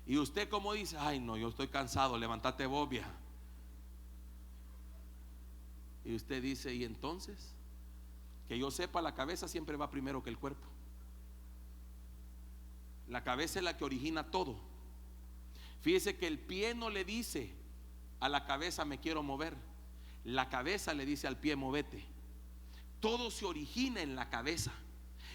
Y usted, como dice, ay no, yo estoy cansado, levántate vos, vieja. Y usted dice, ¿y entonces? Que yo sepa, la cabeza siempre va primero que el cuerpo. La cabeza es la que origina todo. Fíjese que el pie no le dice a la cabeza me quiero mover. La cabeza le dice al pie móvete. Todo se origina en la cabeza.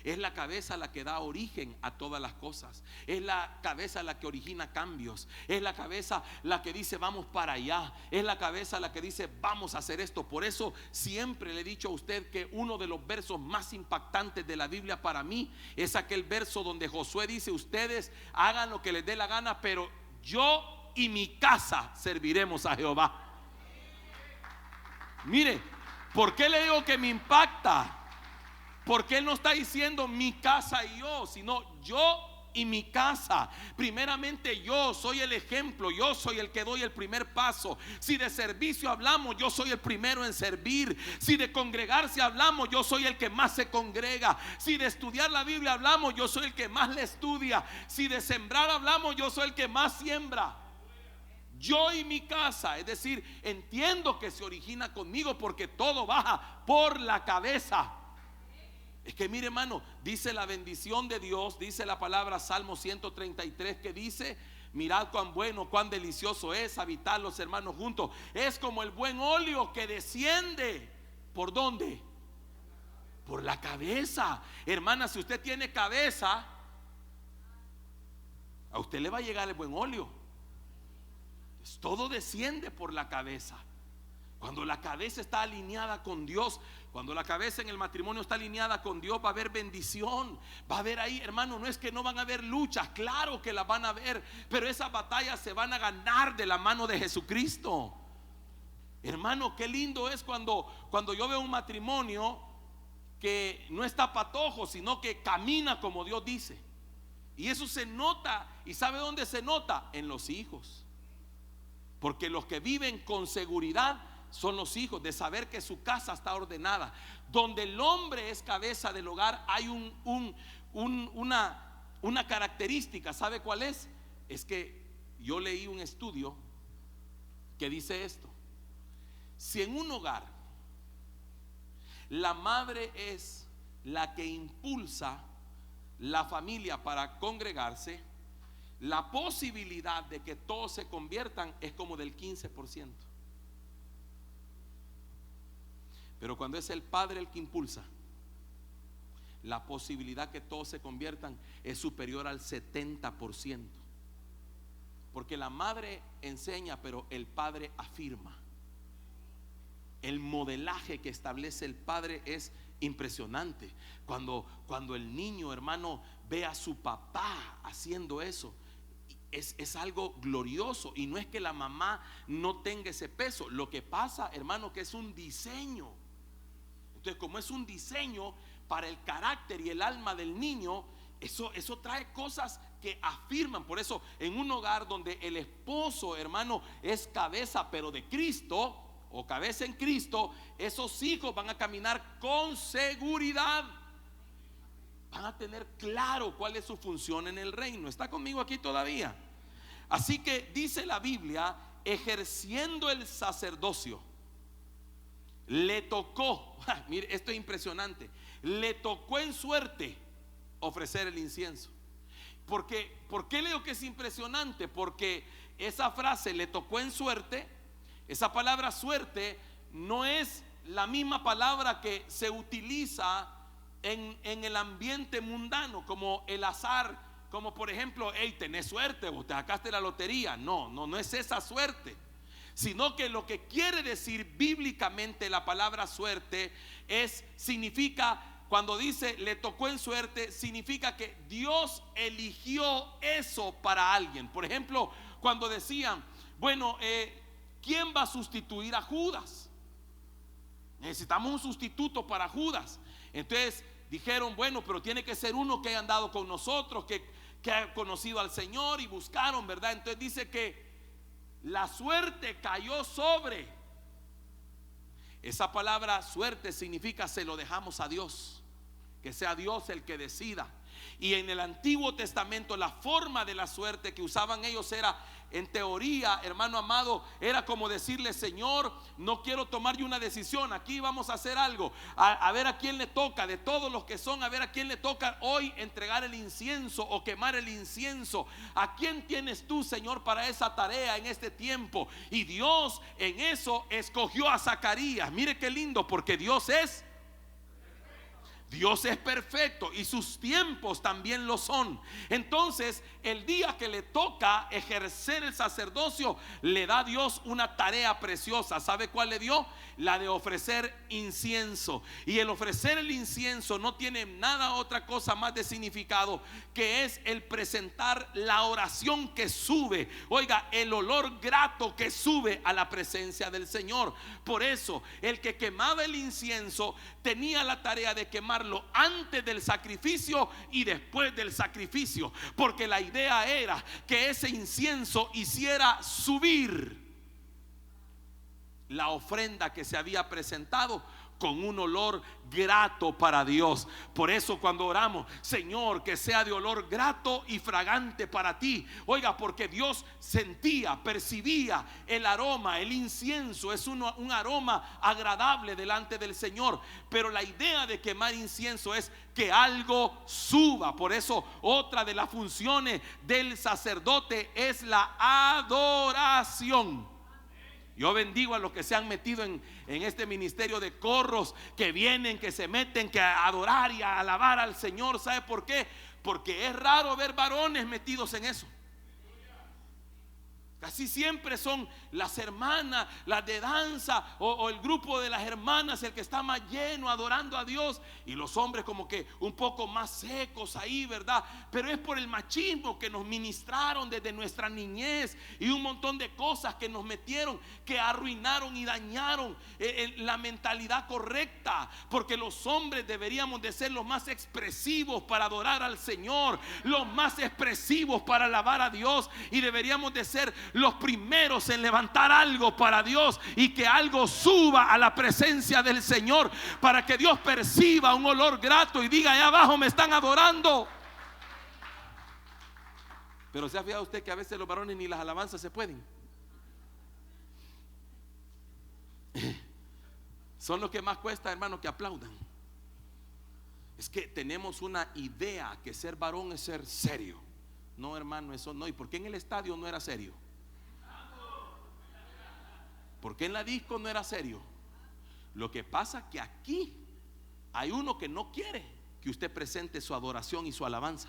Es la cabeza la que da origen a todas las cosas. Es la cabeza la que origina cambios. Es la cabeza la que dice vamos para allá. Es la cabeza la que dice vamos a hacer esto. Por eso siempre le he dicho a usted que uno de los versos más impactantes de la Biblia para mí es aquel verso donde Josué dice, ustedes hagan lo que les dé la gana, pero yo y mi casa serviremos a Jehová. Mire, ¿por qué le digo que me impacta? Porque él no está diciendo mi casa y yo, sino yo y mi casa. Primeramente yo soy el ejemplo, yo soy el que doy el primer paso. Si de servicio hablamos, yo soy el primero en servir. Si de congregarse hablamos, yo soy el que más se congrega. Si de estudiar la Biblia hablamos, yo soy el que más la estudia. Si de sembrar hablamos, yo soy el que más siembra. Yo y mi casa, es decir, entiendo que se origina conmigo porque todo baja por la cabeza. Es que mire, hermano, dice la bendición de Dios, dice la palabra Salmo 133 que dice, mirad cuán bueno, cuán delicioso es habitar los hermanos juntos. Es como el buen óleo que desciende. ¿Por dónde? Por la cabeza. Hermana, si usted tiene cabeza, a usted le va a llegar el buen óleo. Todo desciende por la cabeza. Cuando la cabeza está alineada con Dios, cuando la cabeza en el matrimonio está alineada con Dios, va a haber bendición. Va a haber ahí, hermano, no es que no van a haber luchas, claro que las van a haber, pero esas batallas se van a ganar de la mano de Jesucristo. Hermano, qué lindo es cuando yo veo un matrimonio que no está patojo, sino que camina como Dios dice. Y eso se nota. ¿Y sabe dónde se nota? En los hijos. Porque los que viven con seguridad son los hijos, de saber que su casa está ordenada. Donde el hombre es cabeza del hogar, hay una característica. ¿Sabe cuál es? Es que yo leí un estudio que dice esto: si en un hogar la madre es la que impulsa la familia para congregarse, la posibilidad de que todos se conviertan es como del 15%. Pero cuando es el padre el que impulsa, la posibilidad que todos se conviertan es superior al 70%. Porque la madre enseña, pero el padre afirma. El modelaje que establece el padre es impresionante. Cuando el niño, hermano, ve a su papá haciendo eso, es algo glorioso. Y no es que la mamá no tenga ese peso. Lo que pasa, hermano, que es un diseño. Entonces, como es un diseño para el carácter y el alma del niño, eso trae cosas que afirman. Por eso, en un hogar donde el esposo, hermano, es cabeza pero de Cristo, o cabeza en Cristo, esos hijos van a caminar con seguridad. Van a tener claro cuál es su función en el reino. ¿Está conmigo aquí todavía? Así que dice la Biblia, ejerciendo el sacerdocio, le tocó, mire, esto es impresionante, le tocó en suerte ofrecer el incienso. ¿Por qué leo que es impresionante? Porque esa frase, le tocó en suerte, esa palabra suerte no es la misma palabra que se utiliza en el ambiente mundano, como el azar, como por ejemplo, hey, tenés suerte, vos te sacaste la lotería. No es esa suerte, sino que lo que quiere decir bíblicamente la palabra suerte significa, cuando dice le tocó en suerte, significa que Dios eligió eso para alguien. Por ejemplo, cuando decían, bueno, ¿quién va a sustituir a Judas? Necesitamos un sustituto para Judas. Entonces dijeron, bueno, pero tiene que ser uno que haya andado con nosotros, que haya conocido al Señor, y buscaron, ¿verdad? Entonces dice que la suerte cayó sobre. Esa palabra suerte significa se lo dejamos a Dios, que sea Dios el que decida. Y en el Antiguo Testamento la forma de la suerte que usaban ellos era, en teoría, hermano amado, era como decirle, Señor, no quiero tomar yo una decisión, aquí vamos a hacer algo, a ver a quién le toca, de todos los que son, a ver a quién le toca hoy entregar el incienso o quemar el incienso. ¿A quién tienes tú, Señor, para esa tarea en este tiempo? Y Dios en eso escogió a Zacarías. Mire qué lindo, porque Dios es perfecto y sus tiempos también lo son. Entonces, el día que le toca ejercer el sacerdocio, le da Dios una tarea preciosa. ¿Sabe cuál le dio? La de ofrecer incienso. Y el ofrecer el incienso no tiene nada, otra cosa más de significado, que es el presentar la oración que sube. Oiga, el olor grato que sube a la presencia del Señor. Por eso, el que quemaba el incienso tenía la tarea de quemar antes del sacrificio y después del sacrificio, porque la idea era que ese incienso hiciera subir la ofrenda que se había presentado con un olor grato para Dios. Por eso cuando oramos, Señor, que sea de olor grato y fragante para ti. Oiga, porque Dios sentía, percibía el aroma. El incienso es un aroma agradable delante del Señor. Pero la idea de quemar incienso es que algo suba. Por eso otra de las funciones del sacerdote es la adoración. Yo bendigo a los que se han metido en este ministerio de corros, que vienen, que se meten, que a adorar y a alabar al Señor. ¿Sabe por qué? Porque es raro ver varones metidos en eso. Casi siempre son las hermanas, las de danza o el grupo de las hermanas el que está más lleno adorando a Dios, y los hombres como que un poco más secos ahí, ¿verdad? Pero es por el machismo que nos ministraron desde nuestra niñez y un montón de cosas que nos metieron, que arruinaron y dañaron la mentalidad correcta, porque los hombres deberíamos de ser los más expresivos para adorar al Señor, los más expresivos para alabar a Dios, y deberíamos de ser los primeros en levantar algo para Dios y que algo suba a la presencia del Señor, para que Dios perciba un olor grato y diga: allá abajo me están adorando. Pero ¿se ha fijado usted que a veces los varones ni las alabanzas se pueden? Son los que más cuesta, hermano, que aplaudan. Es que tenemos una idea que ser varón es ser serio. No, hermano, eso no. ¿Y por qué en el estadio no era serio? ¿Por qué en la disco no era serio? Lo que pasa es que aquí hay uno que no quiere que usted presente su adoración y su alabanza.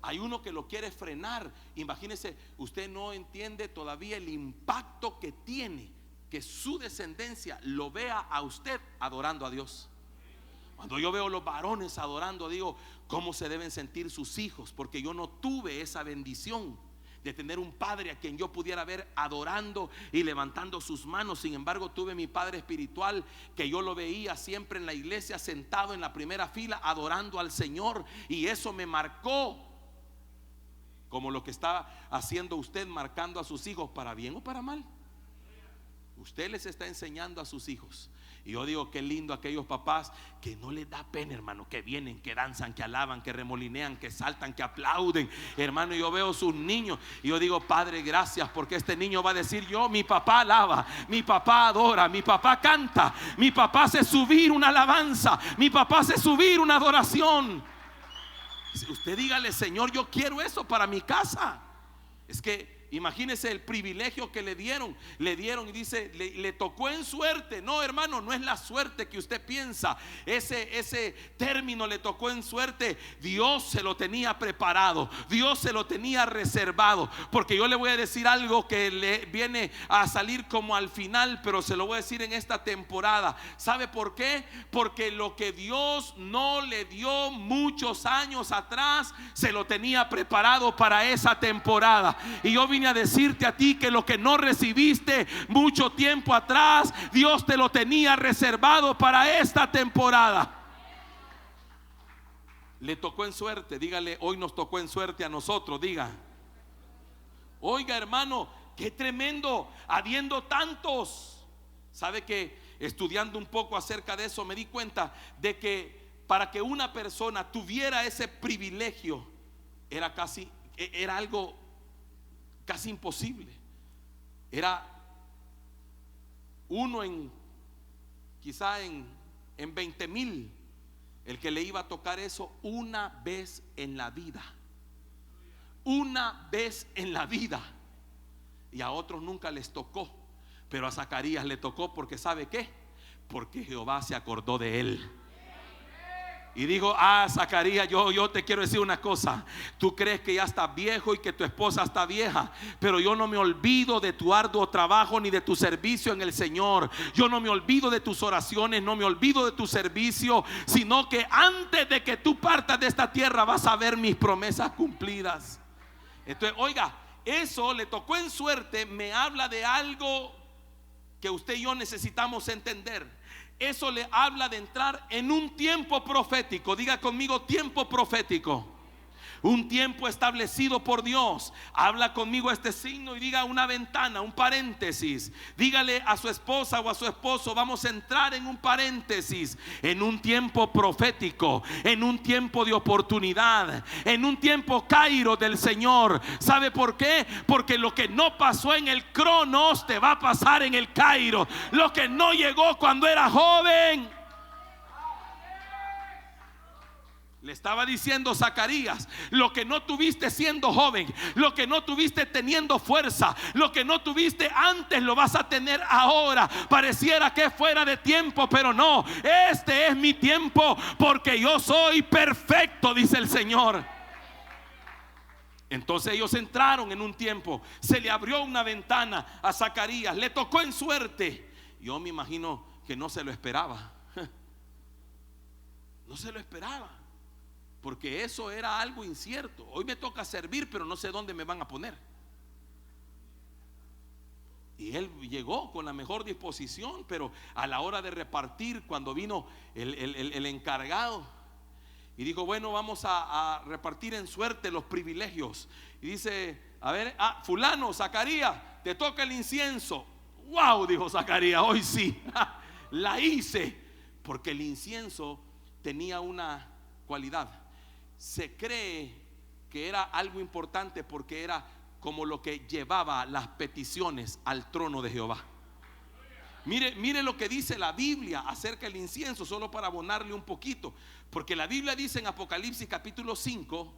Hay uno que lo quiere frenar. Imagínese, usted no entiende todavía el impacto que tiene que su descendencia lo vea a usted adorando a Dios. Cuando yo veo los varones adorando, digo: ¿cómo se deben sentir sus hijos? Porque yo no tuve esa bendición de tener un padre a quien yo pudiera ver adorando y levantando sus manos. Sin embargo, tuve mi padre espiritual, que yo lo veía siempre en la iglesia sentado en la primera fila adorando al Señor, y eso me marcó, como lo que está haciendo usted, marcando a sus hijos, para bien o para mal. Usted les está enseñando a sus hijos. Y yo digo: qué lindo aquellos papás que no les da pena, hermano, que vienen, que danzan, que alaban, que remolinean, que saltan, que aplauden, hermano. Yo veo sus niños y yo digo: Padre, gracias, porque este niño va a decir: mi papá alaba, mi papá adora, mi papá canta, mi papá hace subir una alabanza, mi papá hace subir una adoración. Usted dígale: Señor, yo quiero eso para mi casa. Es que imagínese el privilegio que le dieron y dice: le tocó en suerte. No, hermano, no es la suerte que usted piensa. Ese término, le tocó en suerte, Dios se lo tenía preparado, Dios se lo tenía reservado. Porque yo le voy a decir algo que le viene a salir como al final, pero se lo voy a decir en esta temporada. ¿Sabe por qué? Porque lo que Dios no le dio muchos años atrás, se lo tenía preparado para esa temporada. Y yo vine a decirte a ti que lo que no recibiste mucho tiempo atrás, Dios te lo tenía reservado para esta temporada. Le tocó en suerte. Dígale: hoy nos tocó en suerte a nosotros. Diga: oiga, hermano, qué tremendo, habiendo tantos. Sabe que estudiando un poco acerca de eso, me di cuenta de que para que una persona tuviera ese privilegio era algo casi imposible. Era uno quizá en 20,000 el que le iba a tocar eso una vez en la vida. Una vez en la vida. Y a otros nunca les tocó, pero a Zacarías le tocó. Porque ¿sabe qué? Porque Jehová se acordó de él. Y dijo: Zacarías, yo te quiero decir una cosa. Tú crees que ya estás viejo y que tu esposa está vieja, pero yo no me olvido de tu arduo trabajo ni de tu servicio en el Señor. Yo no me olvido de tus oraciones, no me olvido de tu servicio, sino que antes de que tú partas de esta tierra vas a ver mis promesas cumplidas. Entonces, oiga, eso le tocó en suerte. Me habla de algo que usted y yo necesitamos entender. Eso le habla de entrar en un tiempo profético. Diga conmigo: tiempo profético. Un tiempo establecido por Dios. Habla conmigo este signo y diga: una ventana, un paréntesis. Dígale a su esposa o a su esposo: vamos a entrar en un paréntesis, en un tiempo profético, en un tiempo de oportunidad, en un tiempo Kairos del Señor. ¿Sabe por qué? Porque lo que no pasó en el Cronos te va a pasar en el Kairos. Lo que no llegó cuando era joven. Le estaba diciendo Zacarías: lo que no tuviste siendo joven, lo que no tuviste teniendo fuerza, lo que no tuviste antes, lo vas a tener ahora. Pareciera que fuera de tiempo, pero no. Este es mi tiempo, porque yo soy perfecto, dice el Señor. Entonces ellos entraron en un tiempo, se le abrió una ventana a Zacarías, le tocó en suerte. Yo me imagino que no se lo esperaba. No se lo esperaba, porque eso era algo incierto. Hoy me toca servir, pero no sé dónde me van a poner. Y él llegó con la mejor disposición, pero a la hora de repartir, cuando vino el encargado y dijo: bueno, vamos a repartir en suerte los privilegios. Y dice: a ver, fulano, Zacarías, te toca el incienso. Wow, dijo Zacarías, hoy sí, la hice. Porque el incienso tenía una cualidad. Se cree que era algo importante porque era como lo que llevaba las peticiones al trono de Jehová. Mire lo que dice la Biblia acerca del incienso, solo para abonarle un poquito. Porque la Biblia dice en Apocalipsis capítulo 5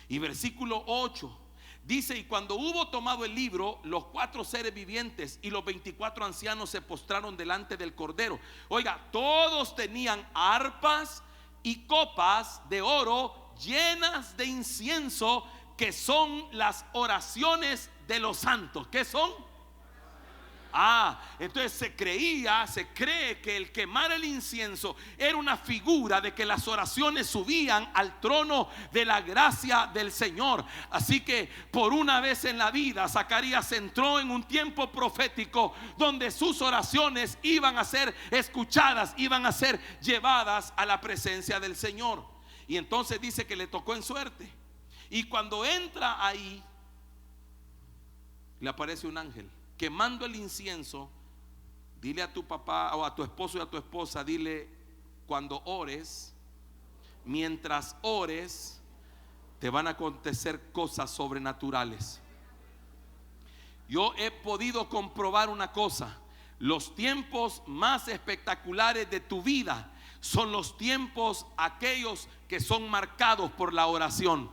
y versículo 8, dice: y cuando hubo tomado el libro, los 4 seres vivientes y los 24 ancianos se postraron delante del Cordero. Oiga, todos tenían arpas y copas de oro llenas de incienso, que son las oraciones de los santos. ¿Qué son? Entonces se cree que el quemar el incienso era una figura de que las oraciones subían al trono de la gracia del Señor. Así que por una vez en la vida, Zacarías entró en un tiempo profético donde sus oraciones iban a ser escuchadas, iban a ser llevadas a la presencia del Señor. Y entonces dice que le tocó en suerte. Y cuando entra ahí, le aparece un ángel quemando el incienso. Dile a tu papá o a tu esposo y a tu esposa, dile: cuando ores, mientras ores, te van a acontecer cosas sobrenaturales. Yo he podido comprobar una cosa: los tiempos más espectaculares de tu vida son los tiempos aquellos que son marcados por la oración.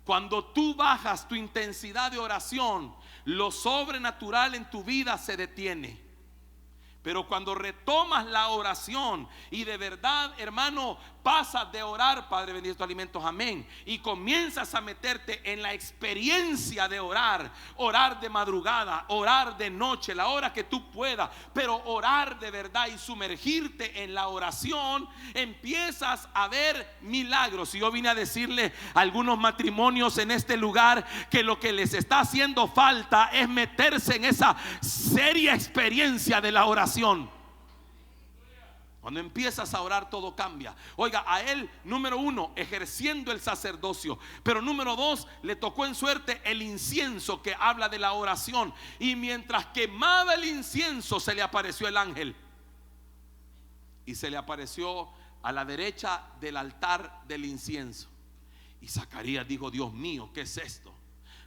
Cuando tú bajas tu intensidad de oración, lo sobrenatural en tu vida se detiene. Pero cuando retomas la oración y de verdad, hermano, pasas de orar, Padre bendito alimentos, amén, y comienzas a meterte en la experiencia de orar de madrugada, orar de noche, la hora que tú puedas, pero orar de verdad y sumergirte en la oración, empiezas a ver milagros. Y yo vine a decirle a algunos matrimonios en este lugar que lo que les está haciendo falta es meterse en esa seria experiencia de la oración. Cuando empiezas a orar, todo cambia. Oiga, a él, número 1, ejerciendo el sacerdocio, pero número 2, le tocó en suerte el incienso, que habla de la oración. Y mientras quemaba el incienso, se le apareció el ángel, y se le apareció a la derecha del altar del incienso. Y Zacarías dijo: Dios mío, ¿qué es esto?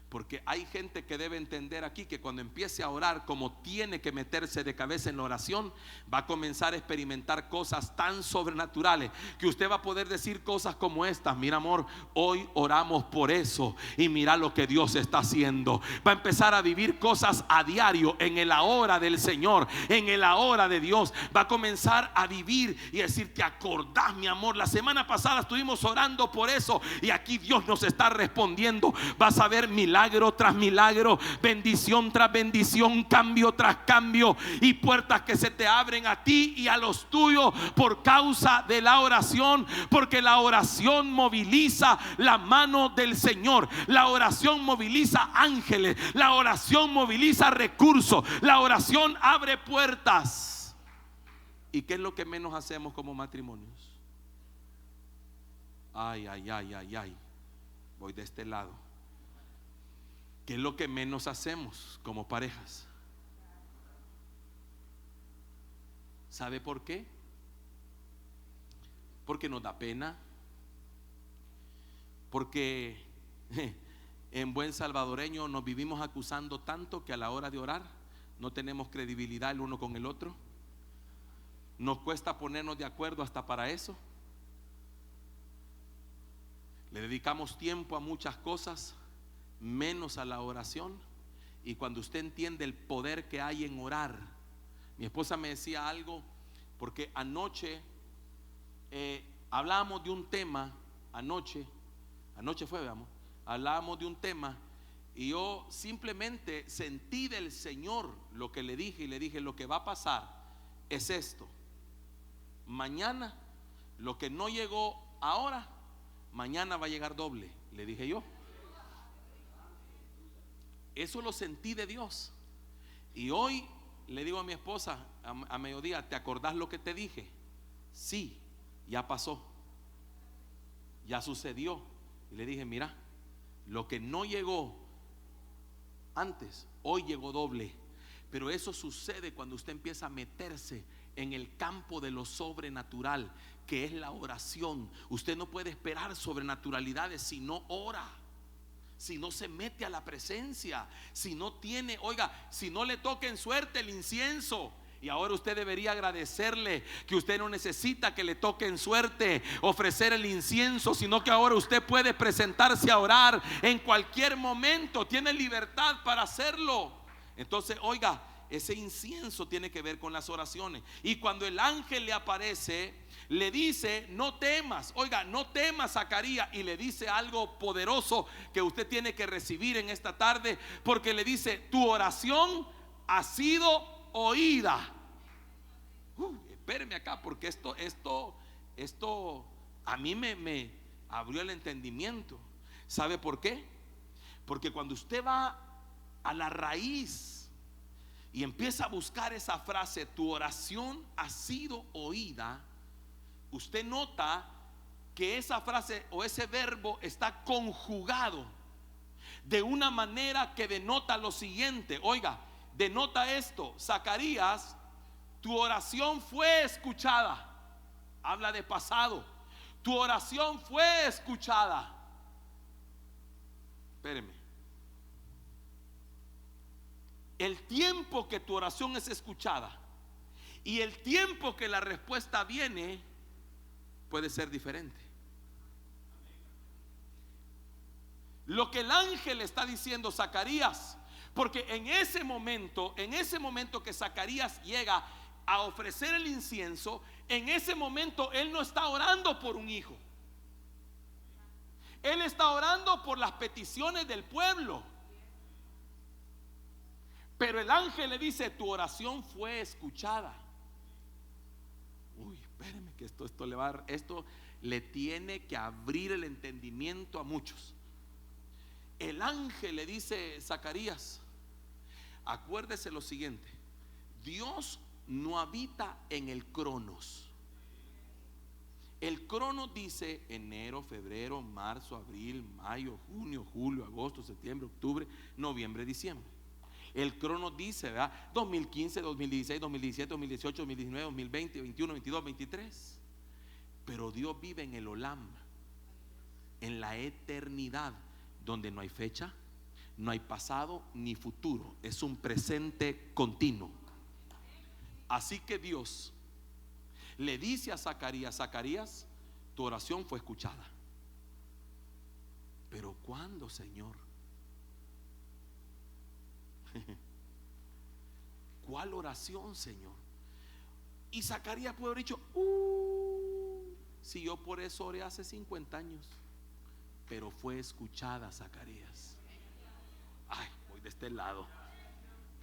Porque hay gente que debe entender aquí que cuando empiece a orar, como tiene que meterse de cabeza en la oración, va a comenzar a experimentar cosas tan sobrenaturales que usted va a poder decir cosas como estas: mira, amor, hoy oramos por eso y mira lo que Dios está haciendo. Va a empezar a vivir cosas a diario en el ahora del Señor, en el ahora de Dios. Va a comenzar a vivir y decir: ¿te acordás, mi amor? La semana pasada estuvimos orando por eso y aquí Dios nos está respondiendo. Vas a ver milagros tras milagro, bendición tras bendición, cambio tras cambio, y puertas que se te abren a ti y a los tuyos por causa de la oración. Porque la oración moviliza la mano del Señor, la oración moviliza ángeles, la oración moviliza recursos, la oración abre puertas. ¿Y qué es lo que menos hacemos como matrimonios? Ay, voy de este lado. ¿Qué es lo que menos hacemos como parejas? ¿Sabe por qué? Porque nos da pena. Porque en buen salvadoreño nos vivimos acusando tanto que a la hora de orar no tenemos credibilidad el uno con el otro. Nos cuesta ponernos de acuerdo hasta para eso. Le dedicamos tiempo a muchas cosas, menos a la oración. Y cuando usted entiende el poder que hay en orar, mi esposa me decía algo, porque anoche hablábamos de un tema, anoche fue, veamos, hablábamos de un tema y yo simplemente sentí del Señor lo que le dije, y le dije: lo que va a pasar es esto. Mañana, lo que no llegó ahora, mañana va a llegar doble, le dije yo. Eso lo sentí de Dios. Y hoy le digo a mi esposa a mediodía: ¿te acordás lo que te dije? Sí, ya pasó, ya sucedió. Y le dije: mira, lo que no llegó antes, hoy llegó doble. Pero eso sucede cuando usted empieza a meterse en el campo de lo sobrenatural, que es la oración. Usted no puede esperar sobrenaturalidades si no ora, si no se mete a la presencia, si no tiene, oiga, si no le toca en suerte el incienso. Y ahora usted debería agradecerle que usted no necesita que le toque en suerte ofrecer el incienso, sino que ahora usted puede presentarse a orar en cualquier momento, tiene libertad para hacerlo. Entonces, oiga, ese incienso tiene que ver con las oraciones. Y cuando el ángel le aparece, le dice: no temas. Oiga, no temas, Zacarías. Y le dice algo poderoso que usted tiene que recibir en esta tarde, porque le dice: tu oración ha sido oída. Espéreme acá, porque esto a mí me abrió el entendimiento. ¿Sabe por qué? Porque cuando usted va a la raíz y empieza a buscar esa frase: tu oración ha sido oída, usted nota que esa frase o ese verbo está conjugado de una manera que denota lo siguiente. Oiga, denota esto: Zacarías, tu oración fue escuchada. Habla de pasado. Tu oración fue escuchada. Espéreme. El tiempo que tu oración es escuchada y el tiempo que la respuesta viene puede ser diferente. Lo que el ángel está diciendo: Zacarías, porque en ese momento que Zacarías llega a ofrecer el incienso, en ese momento él no está orando por un hijo, él está orando por las peticiones del pueblo. Pero el ángel le dice: tu oración fue escuchada. Uy, espéreme, que esto le tiene que abrir el entendimiento a muchos. El ángel le dice: Zacarías, acuérdese lo siguiente: Dios no habita en el cronos. El cronos dice enero, febrero, marzo, abril, mayo, junio, julio, agosto, septiembre, octubre, noviembre, diciembre. El cronos dice, ¿verdad? 2015, 2016, 2017, 2018, 2019, 2020, 2021, 2022, 2023. Pero Dios vive en el olam, en la eternidad, donde no hay fecha, no hay pasado ni futuro. Es un presente continuo. Así que Dios le dice a Zacarías: Zacarías, tu oración fue escuchada. Pero ¿cuándo, Señor? ¿Cuál oración, Señor? Y Zacarías puede haber dicho: si yo por eso oré hace 50 años. Pero fue escuchada, Zacarías. Ay, voy de este lado.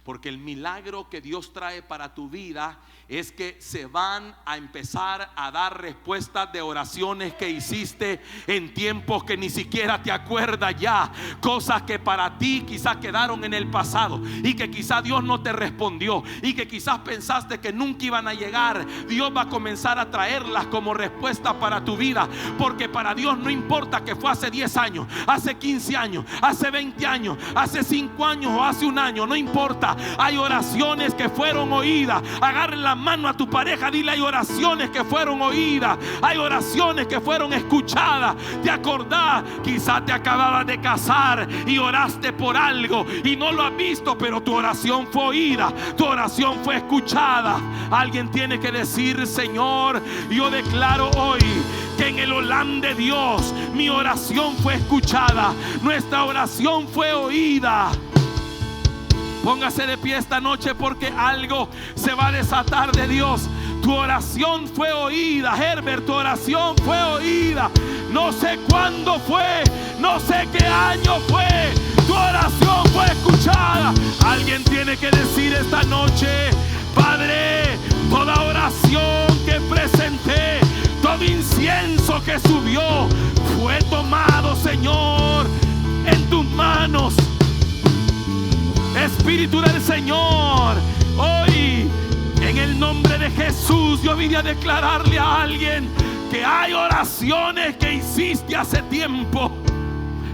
Porque el milagro que Dios trae para tu vida es que se van a empezar a dar respuestas de oraciones que hiciste en tiempos que ni siquiera te acuerdas ya. Cosas que para ti quizás quedaron en el pasado y que quizás Dios no te respondió y que quizás pensaste que nunca iban a llegar. Dios va a comenzar a traerlas como respuesta para tu vida. Porque para Dios no importa que fue hace 10 años, hace 15 años, hace 20 años, hace 5 años o hace un año. No importa. Hay oraciones que fueron oídas. Agarre la mano a tu pareja, dile: hay oraciones que fueron oídas, hay oraciones que fueron escuchadas. Te acordás, quizás te acababas de casar y oraste por algo y no lo has visto, pero tu oración fue oída, tu oración fue escuchada. Alguien tiene que decir: Señor, yo declaro hoy que en el olam de Dios mi oración fue escuchada, nuestra oración fue oída. Póngase de pie esta noche, porque algo se va a desatar de Dios. Tu oración fue oída, Herbert, tu oración fue oída. No sé cuándo fue, no sé qué año fue, tu oración fue escuchada. Alguien tiene que decir esta noche: Padre, toda oración que presenté, todo incienso que subió, fue tomado, Señor, en tus manos. Espíritu del Señor, hoy en el nombre de Jesús yo vine a declararle a alguien que hay oraciones que hiciste hace tiempo,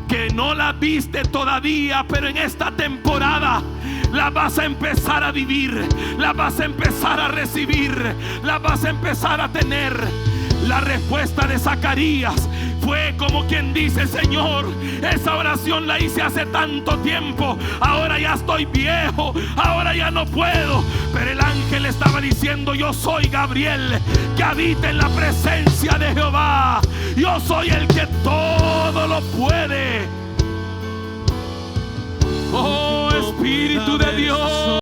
que no las viste todavía, pero en esta temporada las vas a empezar a vivir, las vas a empezar a recibir, las vas a empezar a tener. La respuesta de Zacarías fue como quien dice: Señor, esa oración la hice hace tanto tiempo, ahora ya estoy viejo, ahora ya no puedo. Pero el ángel estaba diciendo: yo soy Gabriel, que habita en la presencia de Jehová. Yo soy el que todo lo puede. Oh, Espíritu de Dios.